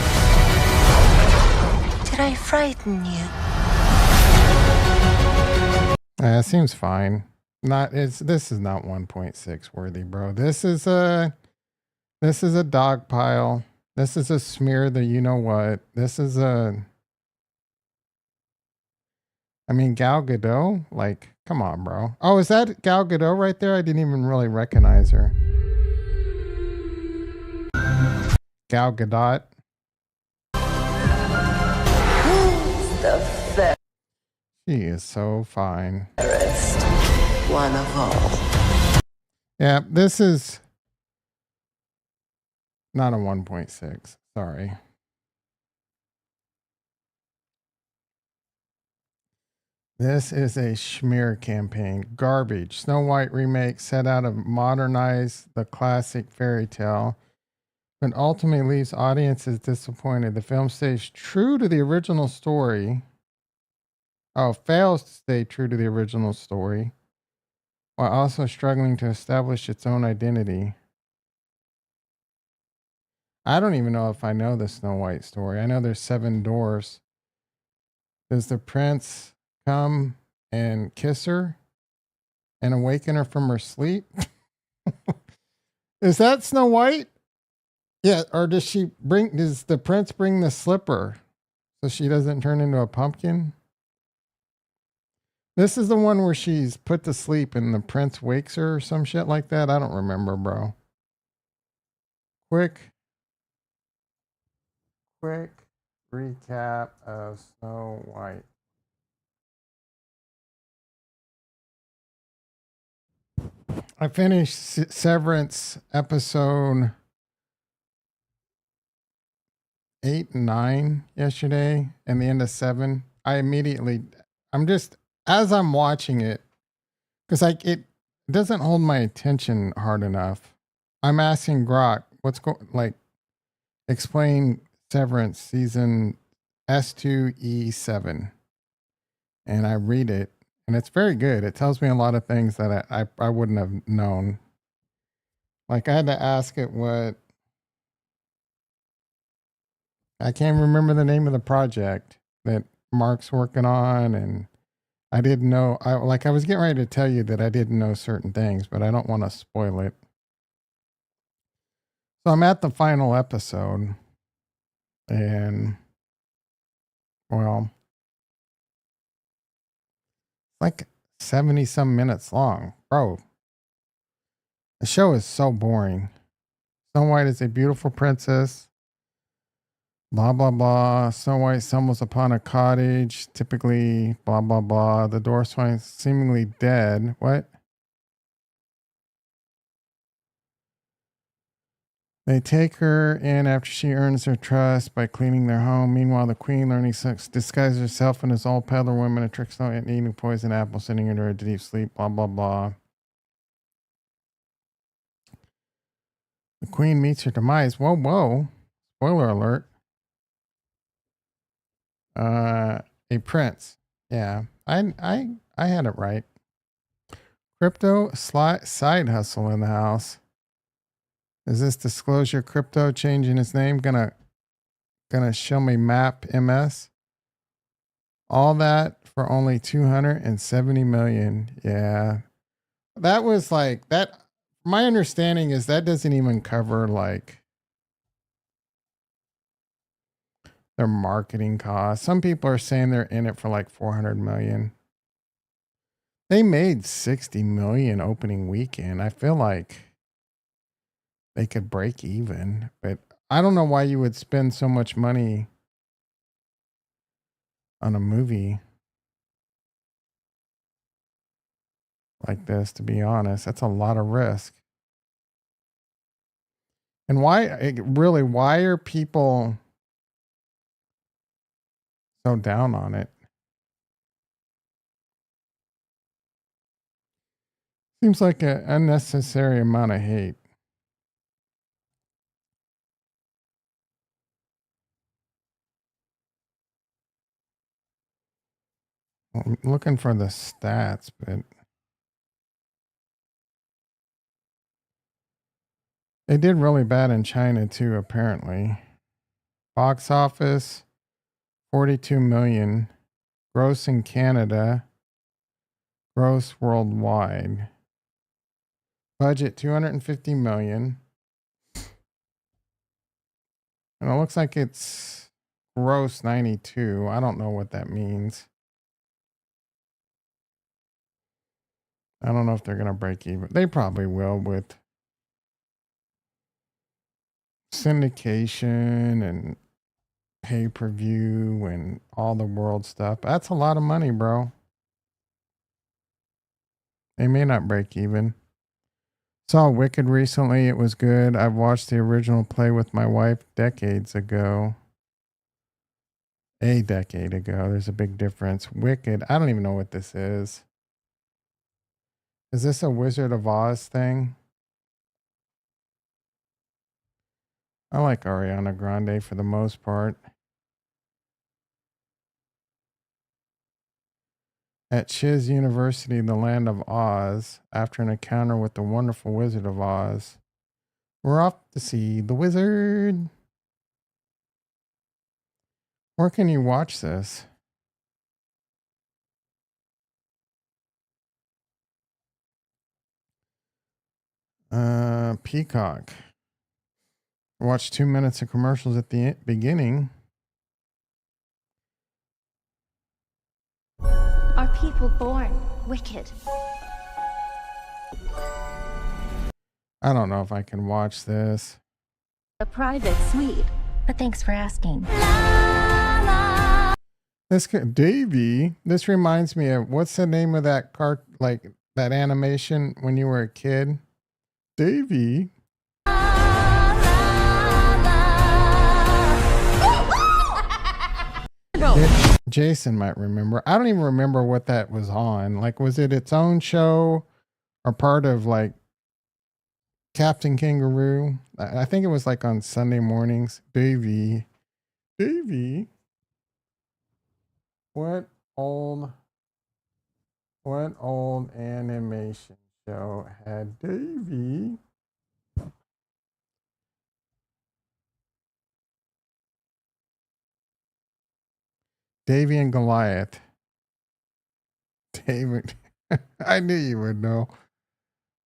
Did I frighten you? It seems fine. This is not 1.6 worthy, bro. This is a dog pile. This is a smear the you know what. This is Gal Gadot? Like, come on, bro. Oh, is that Gal Gadot right there? I didn't even really recognize her. Gal Gadot. Who's the She is so fine. fairest one of all? Yeah, this is not a 1.6. Sorry. This is a schmear campaign. Garbage. Snow White remake set out to modernize the classic fairy tale, but ultimately leaves audiences disappointed. The film stays true to the original story. Oh, fails to stay true to the original story, while also struggling to establish its own identity. I don't even know if I know the Snow White story. I know there's 7 dwarfs. Does the prince come and kiss her and awaken her from her sleep? Is that Snow White? Yeah, or does the prince bring the slipper so she doesn't turn into a pumpkin? This is the one where she's put to sleep and the prince wakes her or some shit like that. I don't remember, bro. Quick recap of Snow White. I finished Severance episode 8 and 9 yesterday and the end of 7. I'm just, as I'm watching it, because it doesn't hold my attention hard enough. I'm asking Grok, explain Severance season S2E7. And I read it, and it's very good. It tells me a lot of things that I wouldn't have known. Like, I had to ask it what, I can't remember the name of the project that Mark's working on, and I didn't know. I was getting ready to tell you that I didn't know certain things, but I don't want to spoil it. So I'm at the final episode, and well, like 70 some minutes long, bro. The show is so boring. Snow White is a beautiful princess. Blah, blah, blah. Snow White stumbles upon a cottage. Typically, blah, blah, blah. The dwarfs find seemingly dead. What? They take her in after she earns their trust by cleaning their home. Meanwhile, the queen, learning sex, disguises herself in as old peddler woman and tricks Snow White into eating poison apple, sending her into a deep sleep. Blah, blah, blah. The queen meets her demise. Whoa, whoa. Spoiler alert. A prince. Yeah, I had it right. Crypto side hustle in the house. Is this disclosure crypto changing his name gonna show me map MS? All that for only 270 million. Yeah, that was like that. My understanding is that doesn't even cover like their marketing costs. Some people are saying they're in it for like 400 million. They made 60 million opening weekend. I feel like they could break even, but I don't know why you would spend so much money on a movie like this, to be honest. That's a lot of risk. And why are people so down on it? Seems like an unnecessary amount of hate. I'm looking for the stats, but they did really bad in China too, apparently. Box office 42 million. Gross in Canada. Gross worldwide. Budget 250 million. And it looks like it's gross 92. I don't know what that means. I don't know if they're going to break even. They probably will with syndication and pay-per-view and all the world stuff. That's a lot of money, bro. They may not break even. Saw Wicked recently. It was good. I've watched the original play with my wife decades ago. A decade ago. There's a big difference. Wicked. I don't even know what this is. Is this a Wizard of Oz thing? I like Ariana Grande for the most part. At Chiz University, the land of Oz, after an encounter with the wonderful Wizard of Oz, we're off to see the wizard. Where can you watch this? Peacock. Watch 2 minutes of commercials at the beginning. Are people born wicked? I don't know if I can watch this. A private suite. But thanks for asking. Davey, this reminds me of what's the name of that like that animation when you were a kid? Davey. Jason might remember. I don't even remember what that was on. Like, was it its own show or part of like Captain Kangaroo? I think it was like on Sunday mornings. Davey. What old animation show had Davey? Davey and Goliath. David. I knew you would know.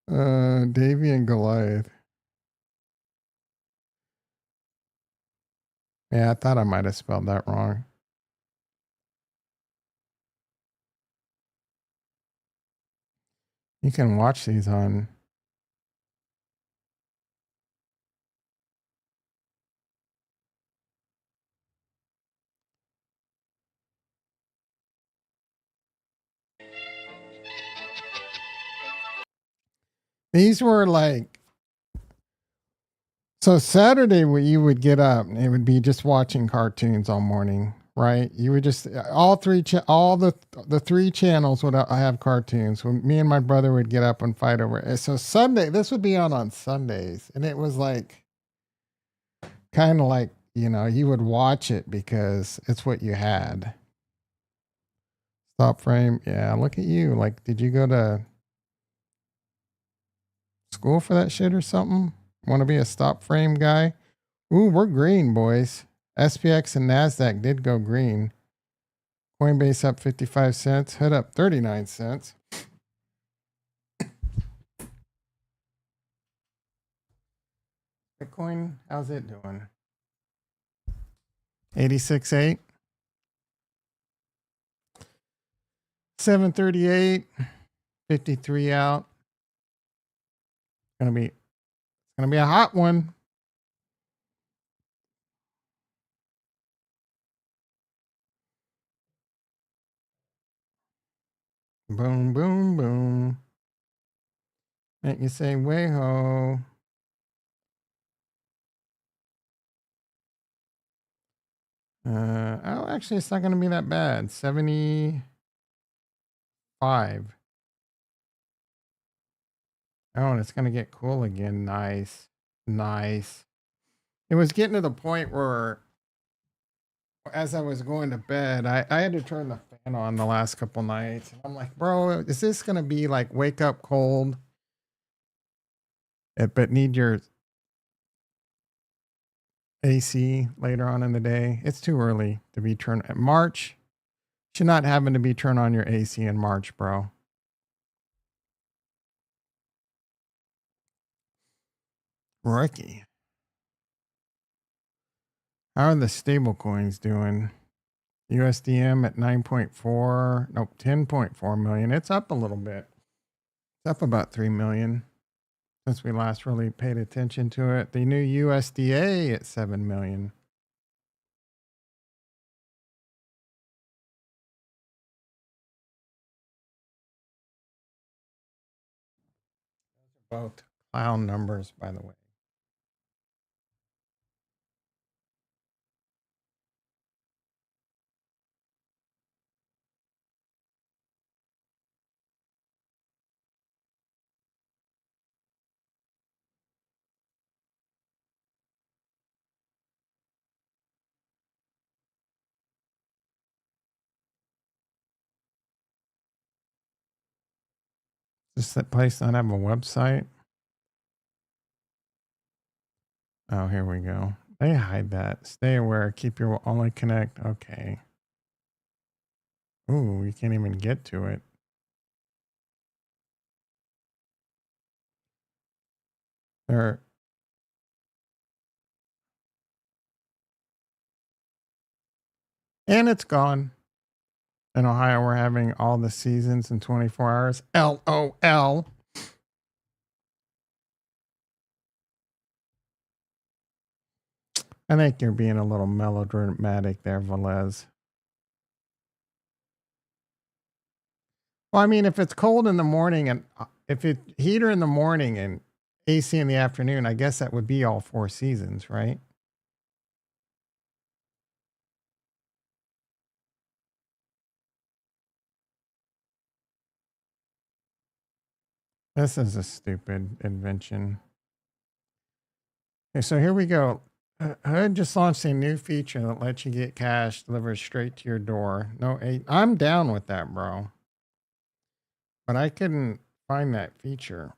Davey and Goliath. Yeah, I thought I might have spelled that wrong. You can watch these on. These were like. So Saturday, you would get up, and it would be just watching cartoons all morning, right? You would just all the three channels would have cartoons. When me and my brother would get up and fight over it. So Sunday, this would be on Sundays, and it was like kind of like you would watch it because it's what you had. Stop frame, yeah. Look at you. Like, did you go to school for that shit or something? Want to be a stop frame guy? Ooh, we're green, boys. SPX and NASDAQ did go green. Coinbase up 55 cents. Hood up 39 cents. Bitcoin, how's it doing? 86.8. 738. 53 out. It's gonna be a hot one. Boom, boom, boom. Make you say, way ho. Oh, actually, it's not going to be that bad. 75. Oh, and it's going to get cool again. Nice. Nice. It was getting to the point where, as I was going to bed, I had to turn the fan on the last couple nights. And I'm like, bro, is this going to be like wake up cold, but need your AC later on in the day? It's too early to be turned. March should not having to be turned on your AC in March, bro. Ricky. How are the stable coins doing? USDM at 9.4, nope, 10.4 million. It's up a little bit. It's up about 3 million since we last really paid attention to it. The new USDA at 7 million. Both clown numbers, by the way. Does that place not have a website? Oh, here we go. They hide that. Stay aware. Keep your only connect. Okay. Ooh, you can't even get to it. There. And it's gone. In Ohio, we're having all the seasons in 24 hours. LOL. I think you're being a little melodramatic there, Velez. Well, I mean, if it's cold in the morning and if it's heater in the morning and AC in the afternoon, I guess that would be all 4 seasons, right? This is a stupid invention. Okay, so here we go. HUD just launched a new feature that lets you get cash delivered straight to your door. No, I'm down with that, bro. But I couldn't find that feature.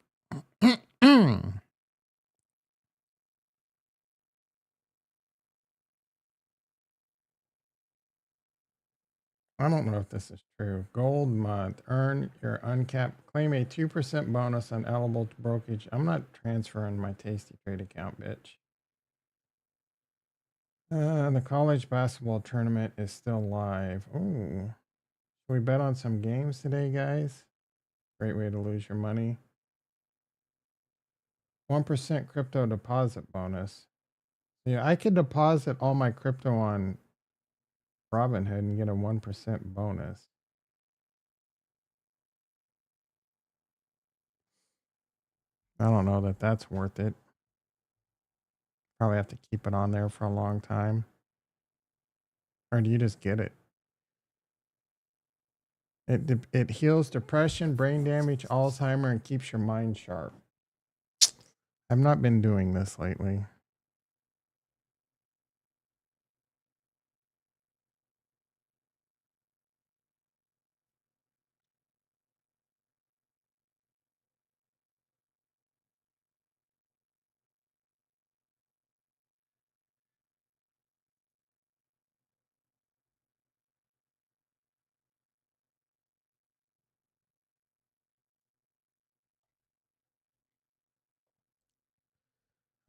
I don't know if this is true. Gold month. Earn your uncapped. Claim a 2% bonus on eligible brokerage. I'm not transferring my Tasty Trade account, bitch. The college basketball tournament is still live. Ooh. Should we bet on some games today, guys? Great way to lose your money. 1% crypto deposit bonus. Yeah, I could deposit all my crypto on Robinhood and get a 1% bonus. I don't know that that's worth it. Probably have to keep it on there for a long time. Or do you just get it? It heals depression, brain damage, Alzheimer, and keeps your mind sharp. I've not been doing this lately.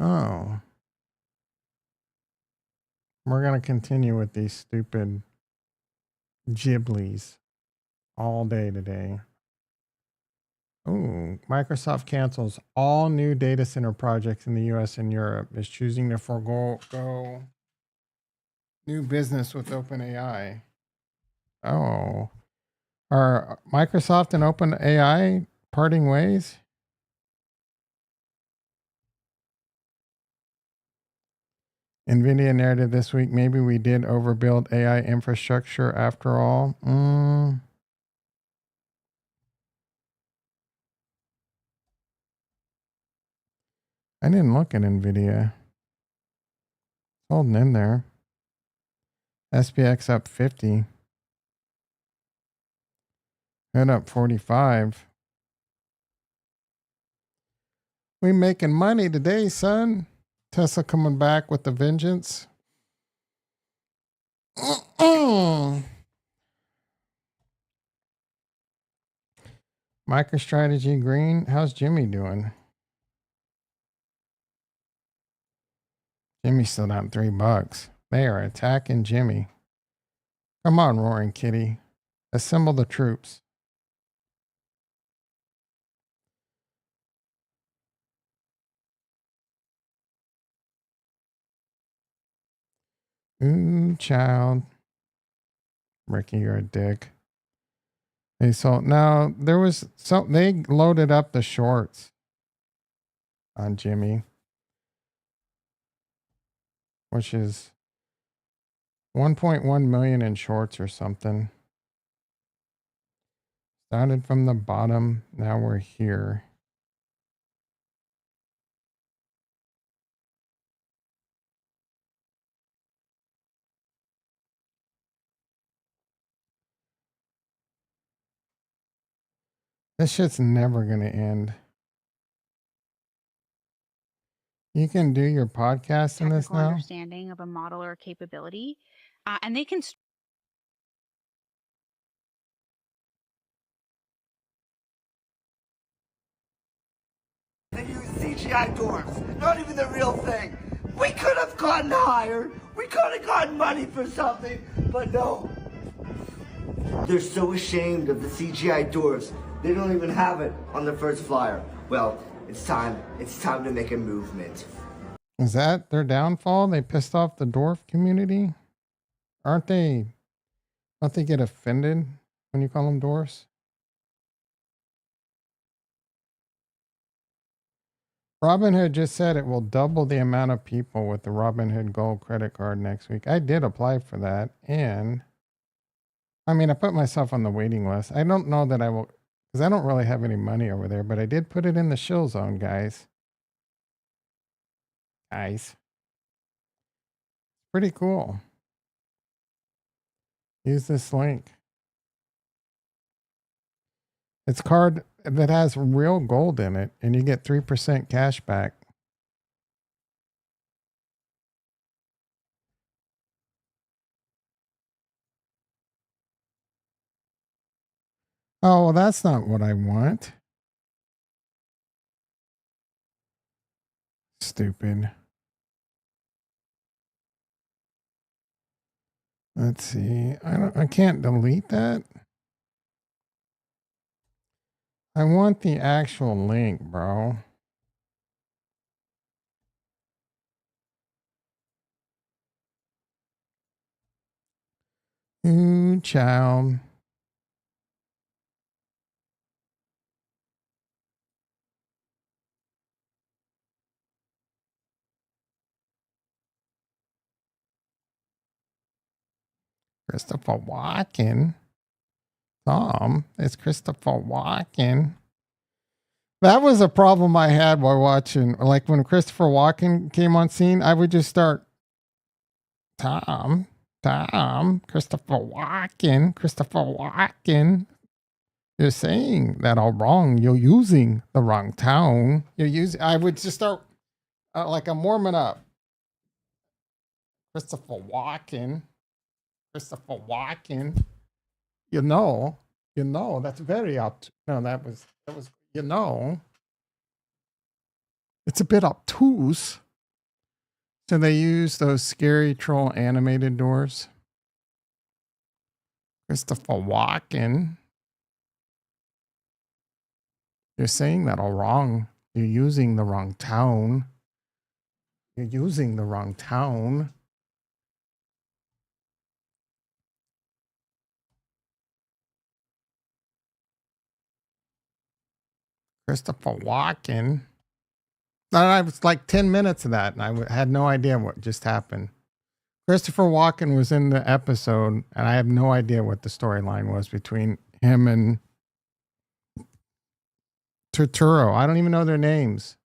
Oh. We're going to continue with these stupid Ghiblies all day today. Ooh, Microsoft cancels all new data center projects in the US and Europe, is choosing to forego new business with OpenAI. Oh. Are Microsoft and OpenAI parting ways? NVIDIA narrative this week, maybe we did overbuild AI infrastructure after all. I didn't look at NVIDIA. It's holding in there. SPX up 50. Head up 45. We making money today, son. Tesla coming back with the vengeance. MicroStrategy green. How's Jimmy doing? Jimmy's still down $3. They are attacking Jimmy. Come on, Roaring Kitty. Assemble the troops. Ooh, child. Ricky, you're a dick. They sold. Now, there was they loaded up the shorts. on Jimmy, which is 1.1 million in shorts or something. Started from the bottom. Now we're here. This shit's never going to end. You can do your podcast in this technical now? understanding of a model or capability, and they can They use CGI dwarfs, not even the real thing. We could have gotten higher. We could have gotten money for something, but no. They're so ashamed of the CGI dwarfs. They don't even have it on the first flyer. Well, it's time. It's time to make a movement. Is that their downfall? They pissed off the dwarf community? Don't they get offended when you call them dwarfs? Robinhood just said it will double the amount of people with the Robinhood Gold credit card next week. I did apply for that, and I mean, I put myself on the waiting list. I don't know that I will, because I don't really have any money over there, but I did put it in the shill zone, guys. Pretty cool. Use this link. It's card that has real gold in it, and you get 3% cash back. Oh, well, that's not what I want. Stupid. Let's see. I can't delete that. I want the actual link, bro. Ooh, child. Christopher Walken. Tom, it's Christopher Walken. That was a problem I had while watching. Like when Christopher Walken came on scene, I would just start, Tom, Christopher Walken. You're saying that all wrong. You're using the wrong tone. I would just start like I'm warming up. Christopher Walken. You know, that's very up. No, that was, it's a bit obtuse. So they use those scary troll animated doors. Christopher Walken. You're saying that all wrong. You're using the wrong tone. Christopher Walken. I was like 10 minutes of that, and I had no idea what just happened. Christopher Walken was in the episode, and I have no idea what the storyline was between him and Turturro. I don't even know their names.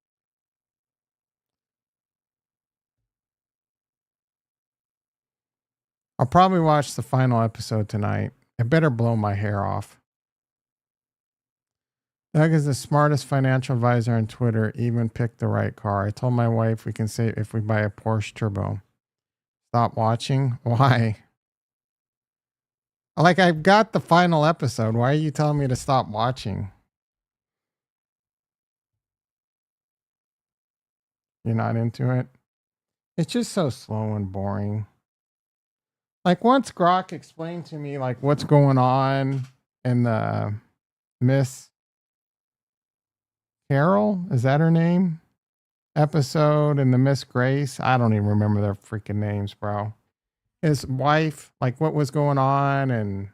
I'll probably watch the final episode tonight. I better blow my hair off. Doug is the smartest financial advisor on Twitter, even picked the right car. I told my wife we can save if we buy a Porsche Turbo. Stop watching? Why? Like, I've got the final episode. Why are you telling me to stop watching? You're not into it? It's just so slow and boring. Like, once Grok explained to me, like, what's going on in the Miss Carol, is that her name? Episode and the Miss Grace. I don't even remember their freaking names, bro. His wife, like what was going on, and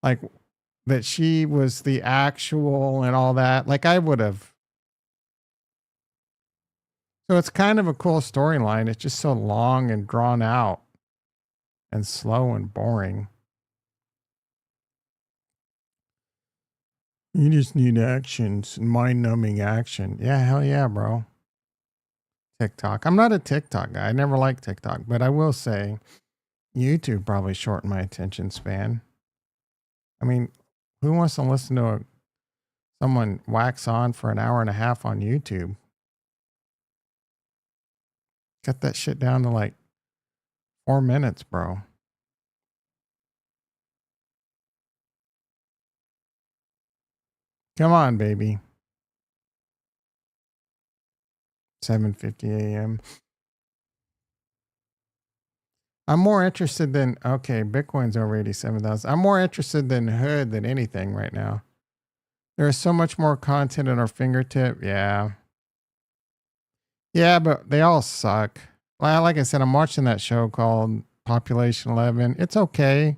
like that she was the actual and all that. Like I would have So it's kind of a cool storyline. It's just so long and drawn out and slow and boring. You just need actions, mind numbing action. Yeah, hell yeah, bro. TikTok. I'm not a TikTok guy. I never liked TikTok, but I will say YouTube probably shortened my attention span. I mean, who wants to listen to someone wax on for an hour and a half on YouTube? Cut that shit down to like 4 minutes, bro. Come on, baby. 7:50 a.m. I'm more interested than okay, Bitcoin's over 87,000. I'm more interested than Hood than anything right now. There is so much more content at our fingertip. Yeah. Yeah, but they all suck. Like I said, I'm watching that show called Population 11. It's okay.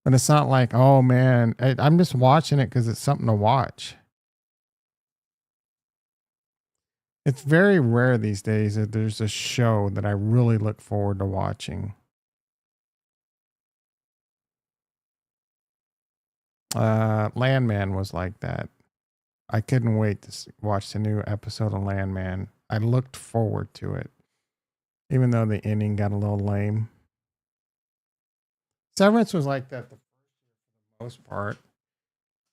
But it's not like, oh man, I'm just watching it because it's something to watch. It's very rare these days that there's a show that I really look forward to watching. Landman was like that. I couldn't wait to watch the new episode of Landman. I looked forward to it, even though the ending got a little lame. Severance was like that the most part.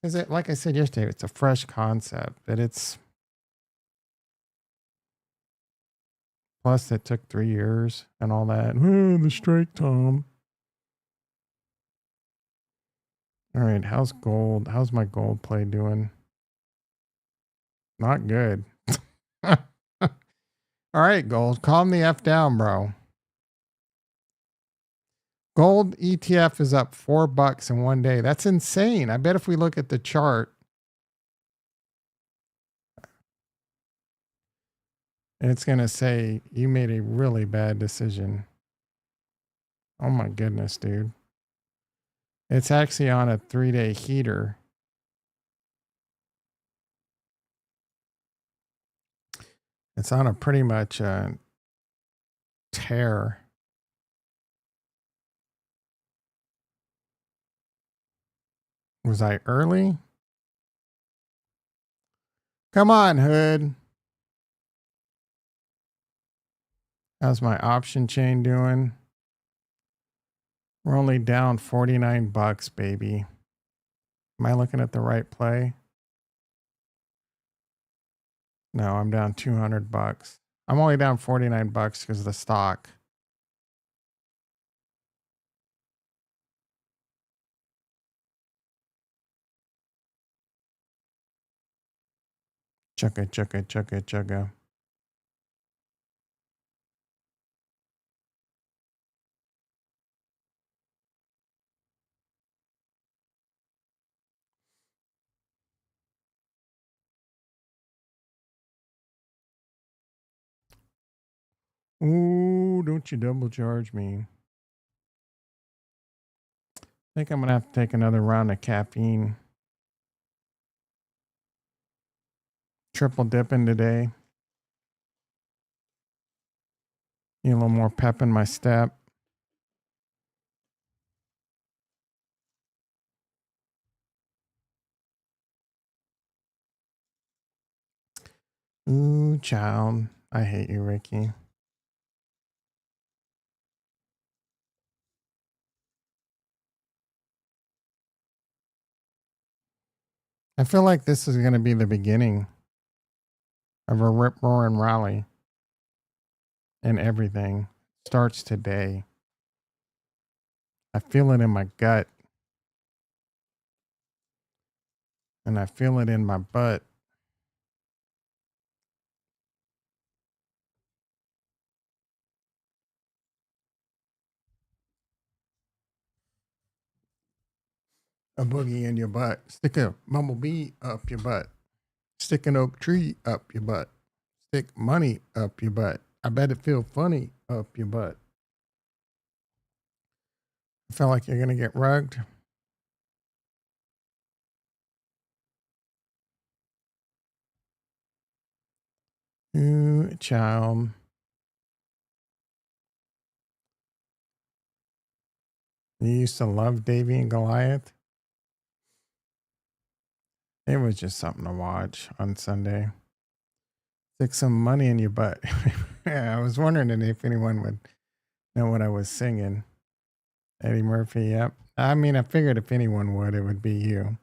Because it, like I said yesterday, it's a fresh concept. But it's plus it took 3 years and all that. The strike, Tom. All right, how's gold? How's my gold play doing? Not good. All right, gold, calm the F down, bro. Gold ETF is up $4 in 1 day. That's insane. I bet if we look at the chart, it's going to say you made a really bad decision. Oh my goodness, dude. It's actually on a 3-day heater. It's on a pretty much tear. Was I early? Come on, Hood. How's my option chain doing? We're only down $49, baby. Am I looking at the right play? No, I'm down $200. I'm only down $49 because of the stock. Chugga, chugga, chugga, chugga. Ooh, don't you double charge me. I think I'm going to have to take another round of caffeine. Triple dipping today. Need a little more pep in my step. Ooh, child. I hate you, Ricky. I feel like this is going to be the beginning of a rip roaring rally. And everything starts today. I feel it in my gut. And I feel it in my butt. A boogie in your butt. Stick a bumblebee up your butt. Stick an oak tree up your butt. Stick money up your butt. I bet it feel funny up your butt. I feel like you're going to get rugged. Ooh, child. You used to love Davy and Goliath. It was just something to watch on Sunday. Stick some money in your butt. Yeah, I was wondering if anyone would know what I was singing. Eddie Murphy, yep. I mean, I figured if anyone would, it would be you.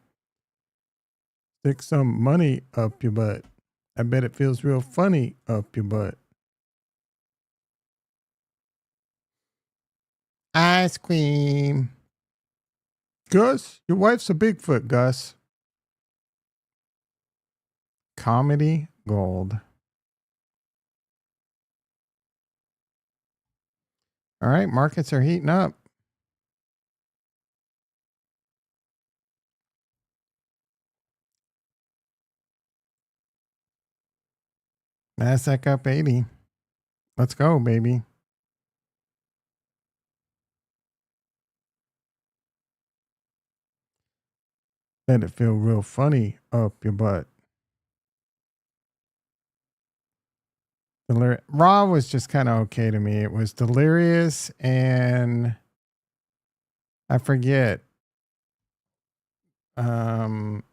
Stick some money up your butt. I bet it feels real funny up your butt. Ice cream. Gus, your wife's a Bigfoot, Gus. Comedy gold. All right, markets are heating up. NASDAQ up 80. Let's go, baby. Let it feel real funny up your butt. Raw was just kind of okay to me. It was Delirious and I forget. There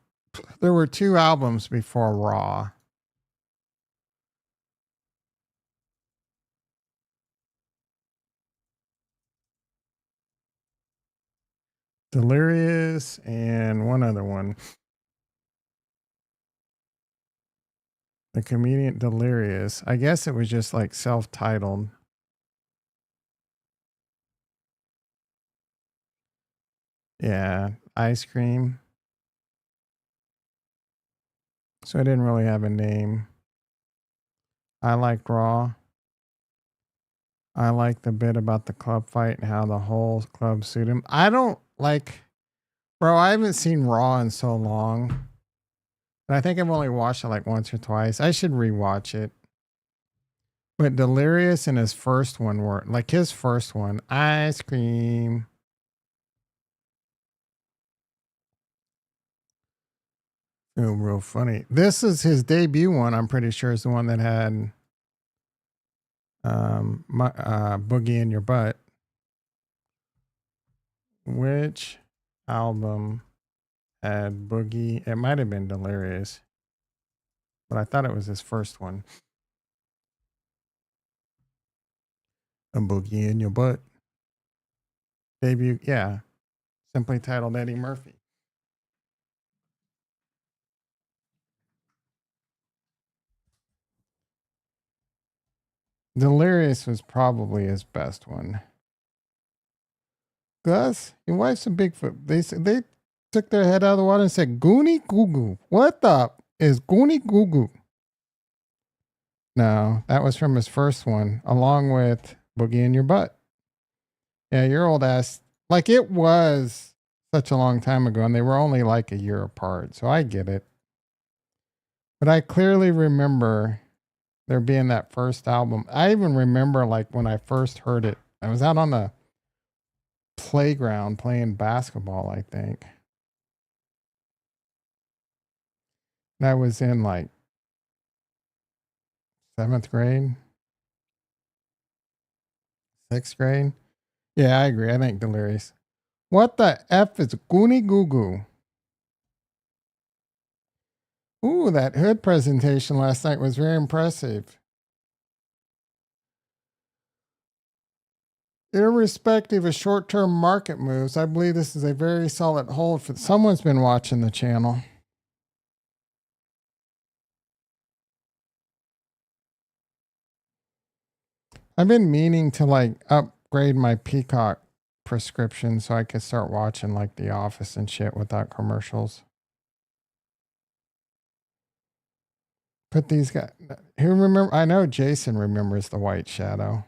were 2 albums before Raw. Delirious and one other one. The comedian Delirious. I guess it was just like self-titled. Yeah, Ice Cream. So I didn't really have a name. I liked Raw. I like the bit about the club fight and how the whole club sued him. I don't like, bro, I haven't seen Raw in so long. And I think I've only watched it like once or twice. I should rewatch it. But Delirious and his first one were like his first one, Ice Cream. Oh, real funny. This is his debut one. I'm pretty sure is the one that had Boogie in Your Butt. Which album had Boogie? It might have been Delirious, but I thought it was his first one. A Boogie in Your Butt. Debut, yeah. Simply titled Eddie Murphy. Delirious was probably his best one. Gus, your wife's a Bigfoot. They took their head out of the water and said, Goonie Goo Goo. What the is Goonie Goo Goo? No, that was from his first one, along with Boogie in Your Butt. Yeah, your old ass. Like it was such a long time ago, and they were only like a year apart. So I get it. But I clearly remember there being that first album. I even remember like when I first heard it, I was out on the playground playing basketball, I think. And I was in like 7th grade, 6th grade. Yeah, I agree. I think Delirious. What the F is Goonie Goo Goo? Ooh, that hood presentation last night was very impressive. Irrespective of short-term market moves, I believe this is a very solid hold for someone's been watching the channel. I've been meaning to like upgrade my Peacock prescription so I could start watching like The Office and shit without commercials. Put these guys who remember, I know Jason remembers The White Shadow.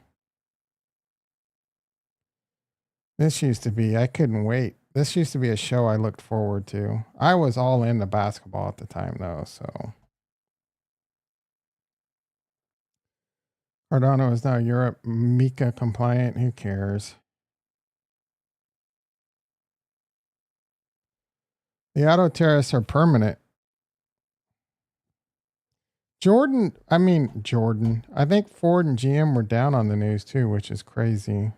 This used to be, I couldn't wait. This used to be a show I looked forward to. I was all into basketball at the time though, so. Cardano is now Europe Mika compliant. Who cares? The auto tariffs are permanent. Jordan, I think Ford and GM were down on the news too, which is crazy.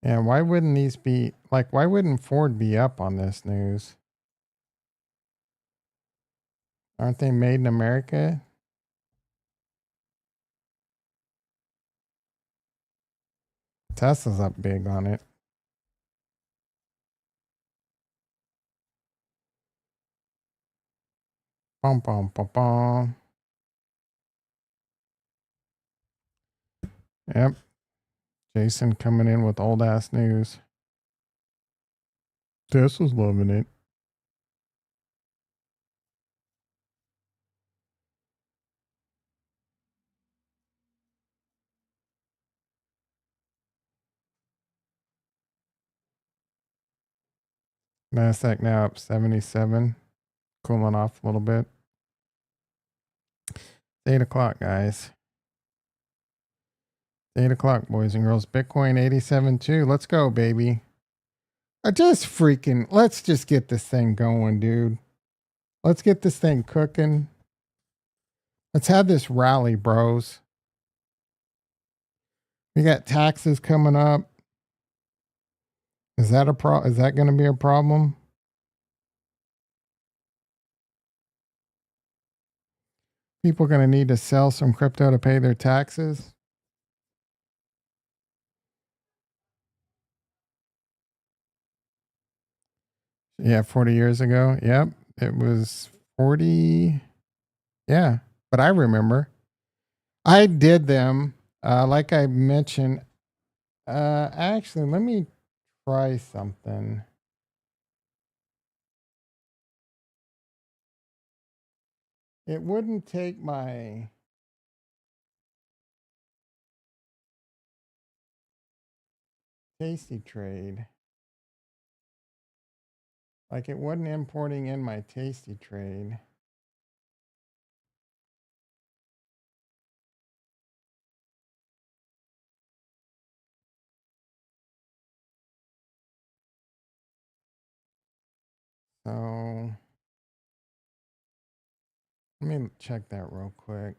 Yeah, why wouldn't these be like, why wouldn't Ford be up on this news? Aren't they made in America? Tesla's up big on it. Bum, bum, bum, bum. Yep. Jason coming in with old ass news. Tesla's loving it. NASDAQ now up 77. Cooling off a little bit. 8 o'clock, guys. 8 o'clock, boys and girls. Bitcoin 87.2. Let's go, baby. Let's just get this thing going, dude. Let's get this thing cooking. Let's have this rally, bros. We got taxes coming up. Is that going to be a problem? People going to need to sell some crypto to pay their taxes. Yeah, 40 years ago. Yep. It was 40. Yeah. But I remember. I did them. Like I mentioned. Actually, let me try something. It wouldn't take my Tasty Trade. Like it wasn't importing in my Tasty Trade. So let me check that real quick.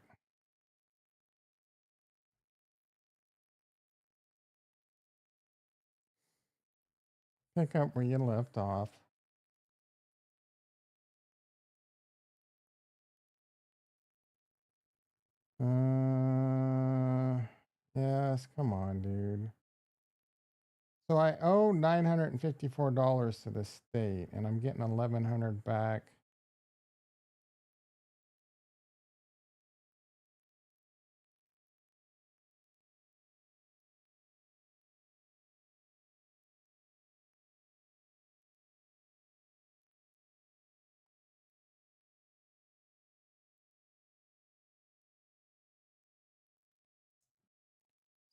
Pick up where you left off. Yes, come on, dude. So I owe $954 to the state, and I'm getting $1,100 back.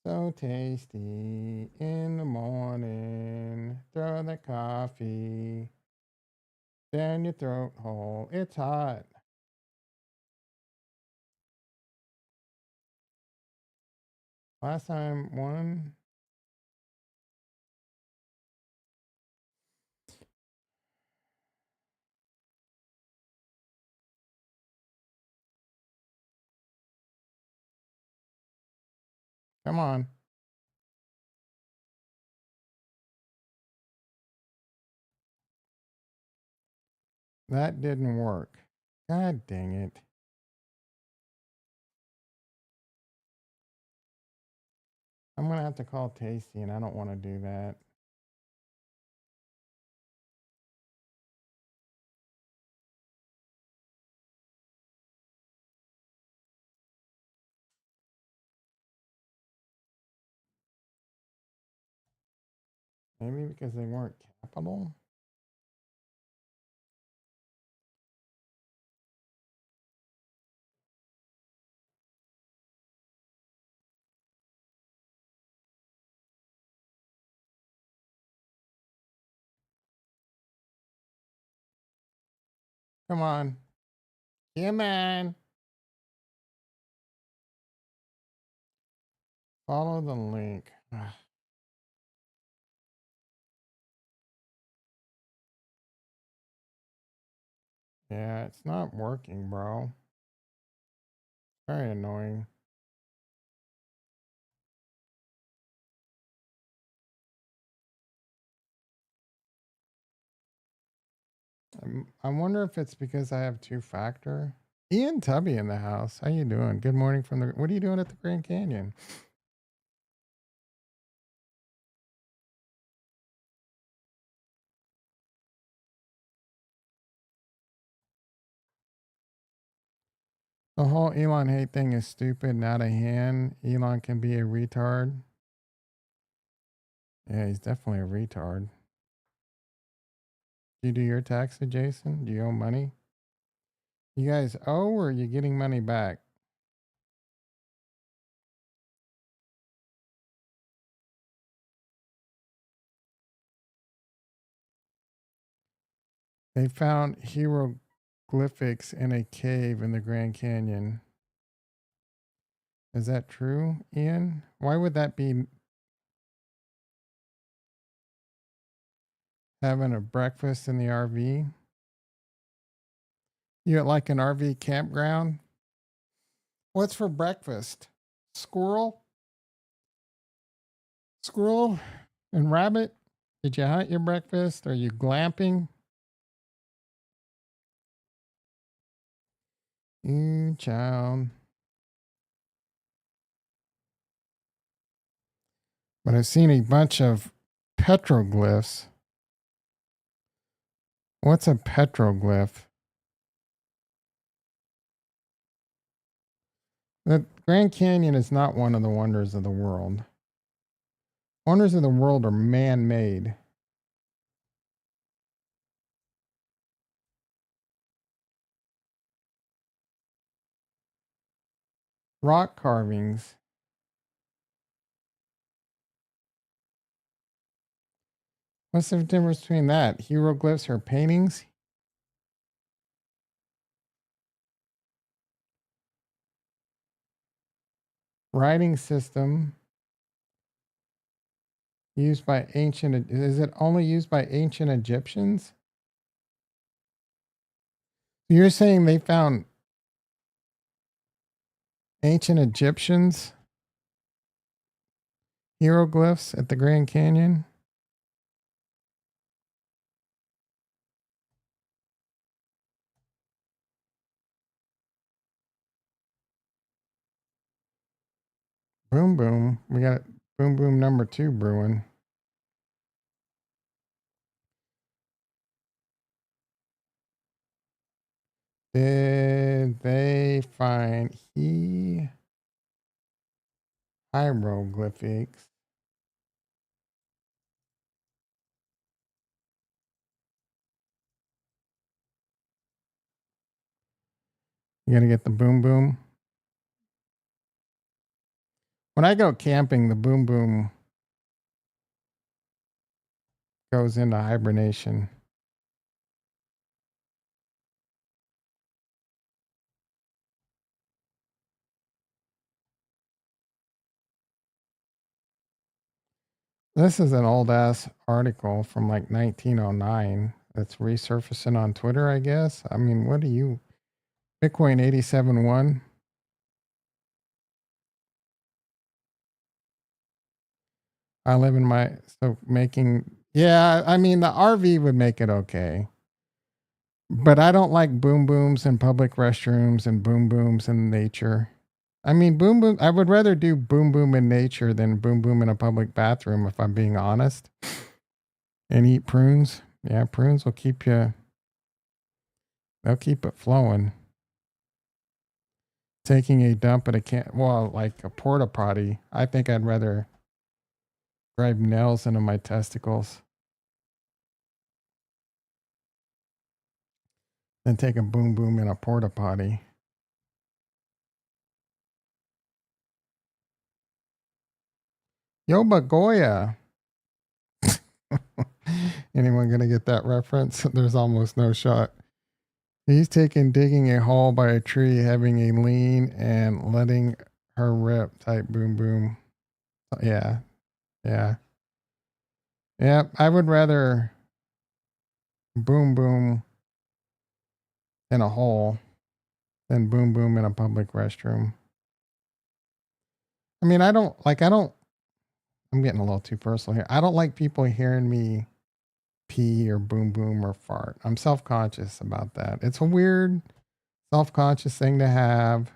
So tasty in the morning. Throw the coffee down your throat hole. It's hot. Last time, one. Come on. That didn't work. God dang it. I'm going to have to call Tasty, and I don't want to do that. Maybe because they weren't capital? Come on. Come on. Follow the link. Yeah, it's not working, bro. Very annoying. I wonder if it's because I have two-factor. Ian Tubby in the house. How you doing? Good morning from the. What are you doing at the Grand Canyon? The whole Elon hate thing is stupid, not a hand. Elon can be a retard. Yeah, he's definitely a retard. Do you do your taxes, Jason? Do you owe money? You guys owe or are you getting money back? They found hieroglyphics in a cave in the Grand Canyon. Is that true, Ian? Why would that be having a breakfast in the RV? You at like an RV campground? What's for breakfast? Squirrel? Squirrel and rabbit? Did you hunt your breakfast? Are you glamping? Child. But I've seen a bunch of petroglyphs. What's a petroglyph? The Grand Canyon is not one of the wonders of the world. Wonders of the world are man-made. Rock carvings. What's the difference between that? Hieroglyphs or paintings? Writing system used by ancient. Is it only used by ancient Egyptians? You're saying they found ancient Egyptians hieroglyphs at the Grand Canyon? Boom boom. We got boom boom number 2 brewing. Did they find hieroglyphics? You gotta get the boom boom. When I go camping, the boom boom goes into hibernation. This is an old ass article from like 1909 that's resurfacing on Twitter, I guess. I mean, what do you Bitcoin 87.1? I live in my so making yeah, I mean the RV would make it okay. But I don't like boom booms in public restrooms and boom booms in nature. I mean boom boom I would rather do boom boom in nature than boom boom in a public bathroom if I'm being honest. And eat prunes. Yeah, prunes will keep you they'll keep it flowing. Taking a dump at like a porta potty. I think I'd rather drive nails into my testicles than take a boom boom in a porta potty. Yo, Bagoya. Anyone gonna get that reference? There's almost no shot. He's taking digging a hole by a tree, having a lean and letting her rip type boom boom. Yeah. Yeah. Yeah. I would rather boom boom in a hole than boom boom in a public restroom. I mean, I'm getting a little too personal here. I don't like people hearing me pee or boom boom or fart. I'm self-conscious about that. It's a weird self-conscious thing to have.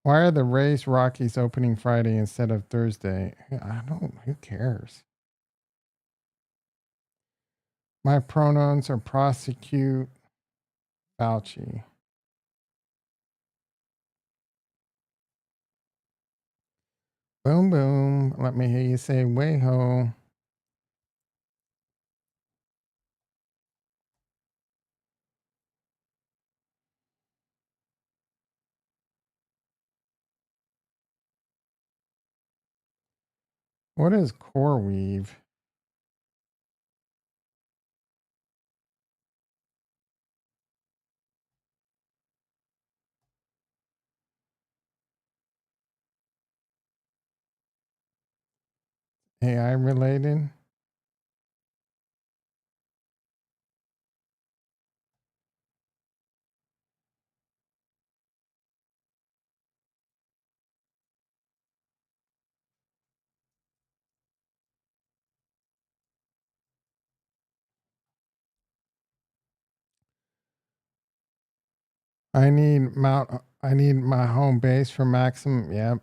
Why are the Rays Rockies opening Friday instead of Thursday? Who cares? My pronouns are prosecute Fauci. Boom boom. Let me hear you say way ho. What is core weave? AI related? I need my home base for maximum. Yep.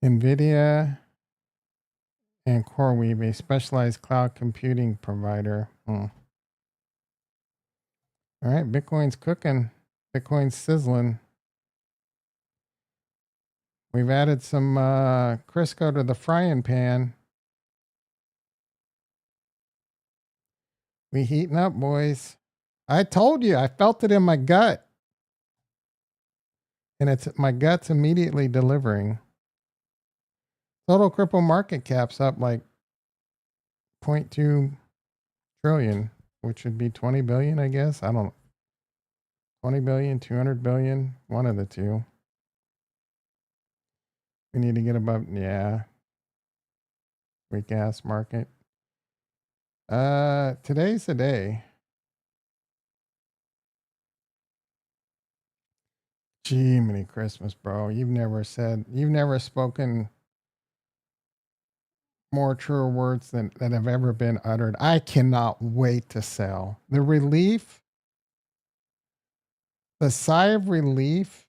NVIDIA and CoreWeave, a specialized cloud computing provider. All right, Bitcoin's cooking. Bitcoin's sizzling. We've added some Crisco to the frying pan. We heating up, boys. I told you, I felt it in my gut. And it's my gut's immediately delivering. Total crypto market cap's up like 0.2 trillion, which would be 20 billion, I guess. I don't know. 20 billion, 200 billion, one of the two. We need to get above, yeah. Weak ass market. Today's the day. Gee, many Christmas, bro. You've never spoken more truer words than that have ever been uttered. I cannot wait to sell. The relief, the sigh of relief,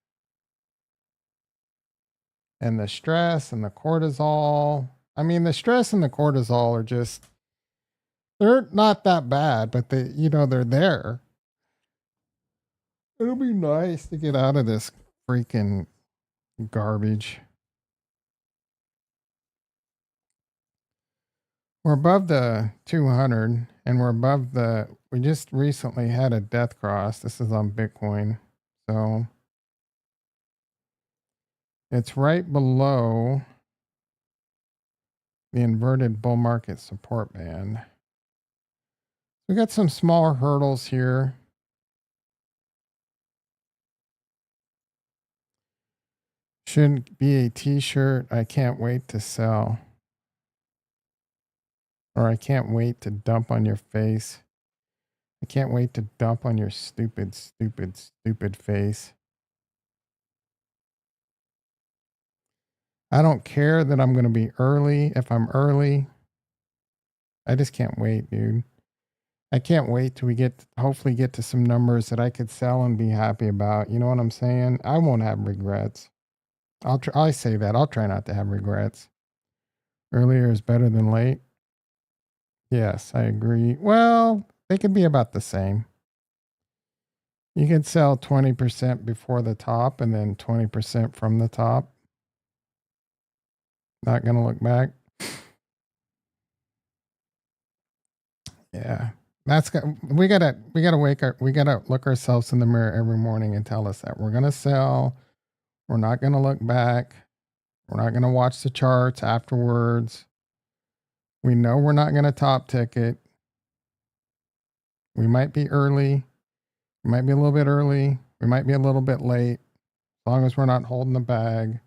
and the stress and the cortisol. I mean, the stress and the cortisol are just, they're not that bad, but they're there. It'll be nice to get out of this freaking garbage. We're above the 200 and we just recently had a death cross. This is on Bitcoin. So it's right below the inverted bull market support band. We got some smaller hurdles here. Should be a t-shirt. I can't wait to sell. Or I can't wait to dump on your face. I can't wait to dump on your stupid, stupid, stupid face. I don't care that I'm going to be early. If I'm early, I just can't wait, dude. I can't wait till we hopefully get to some numbers that I could sell and be happy about. You know what I'm saying? I won't have regrets. I say that. I'll try not to have regrets. Earlier is better than late. Yes, I agree. Well, they could be about the same. You could sell 20% before the top and then 20% from the top. Not going to look back. Yeah. We gotta look ourselves in the mirror every morning and tell us that we're going to sell. We're not going to look back. We're not going to watch the charts afterwards. We know we're not going to top ticket. We might be early. We might be a little bit early. We might be a little bit late. As long as we're not holding the bag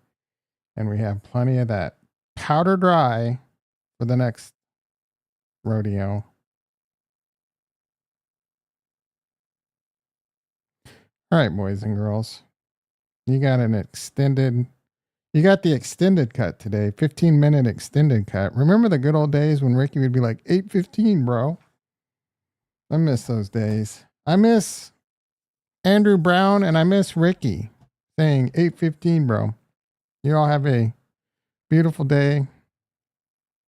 and we have plenty of that powder dry for the next rodeo. All right, boys and girls. You got the extended cut today. 15-minute extended cut. Remember the good old days when Ricky would be like, 8:15, bro? I miss those days. I miss Andrew Brown and I miss Ricky saying 8:15, bro. You all have a beautiful day.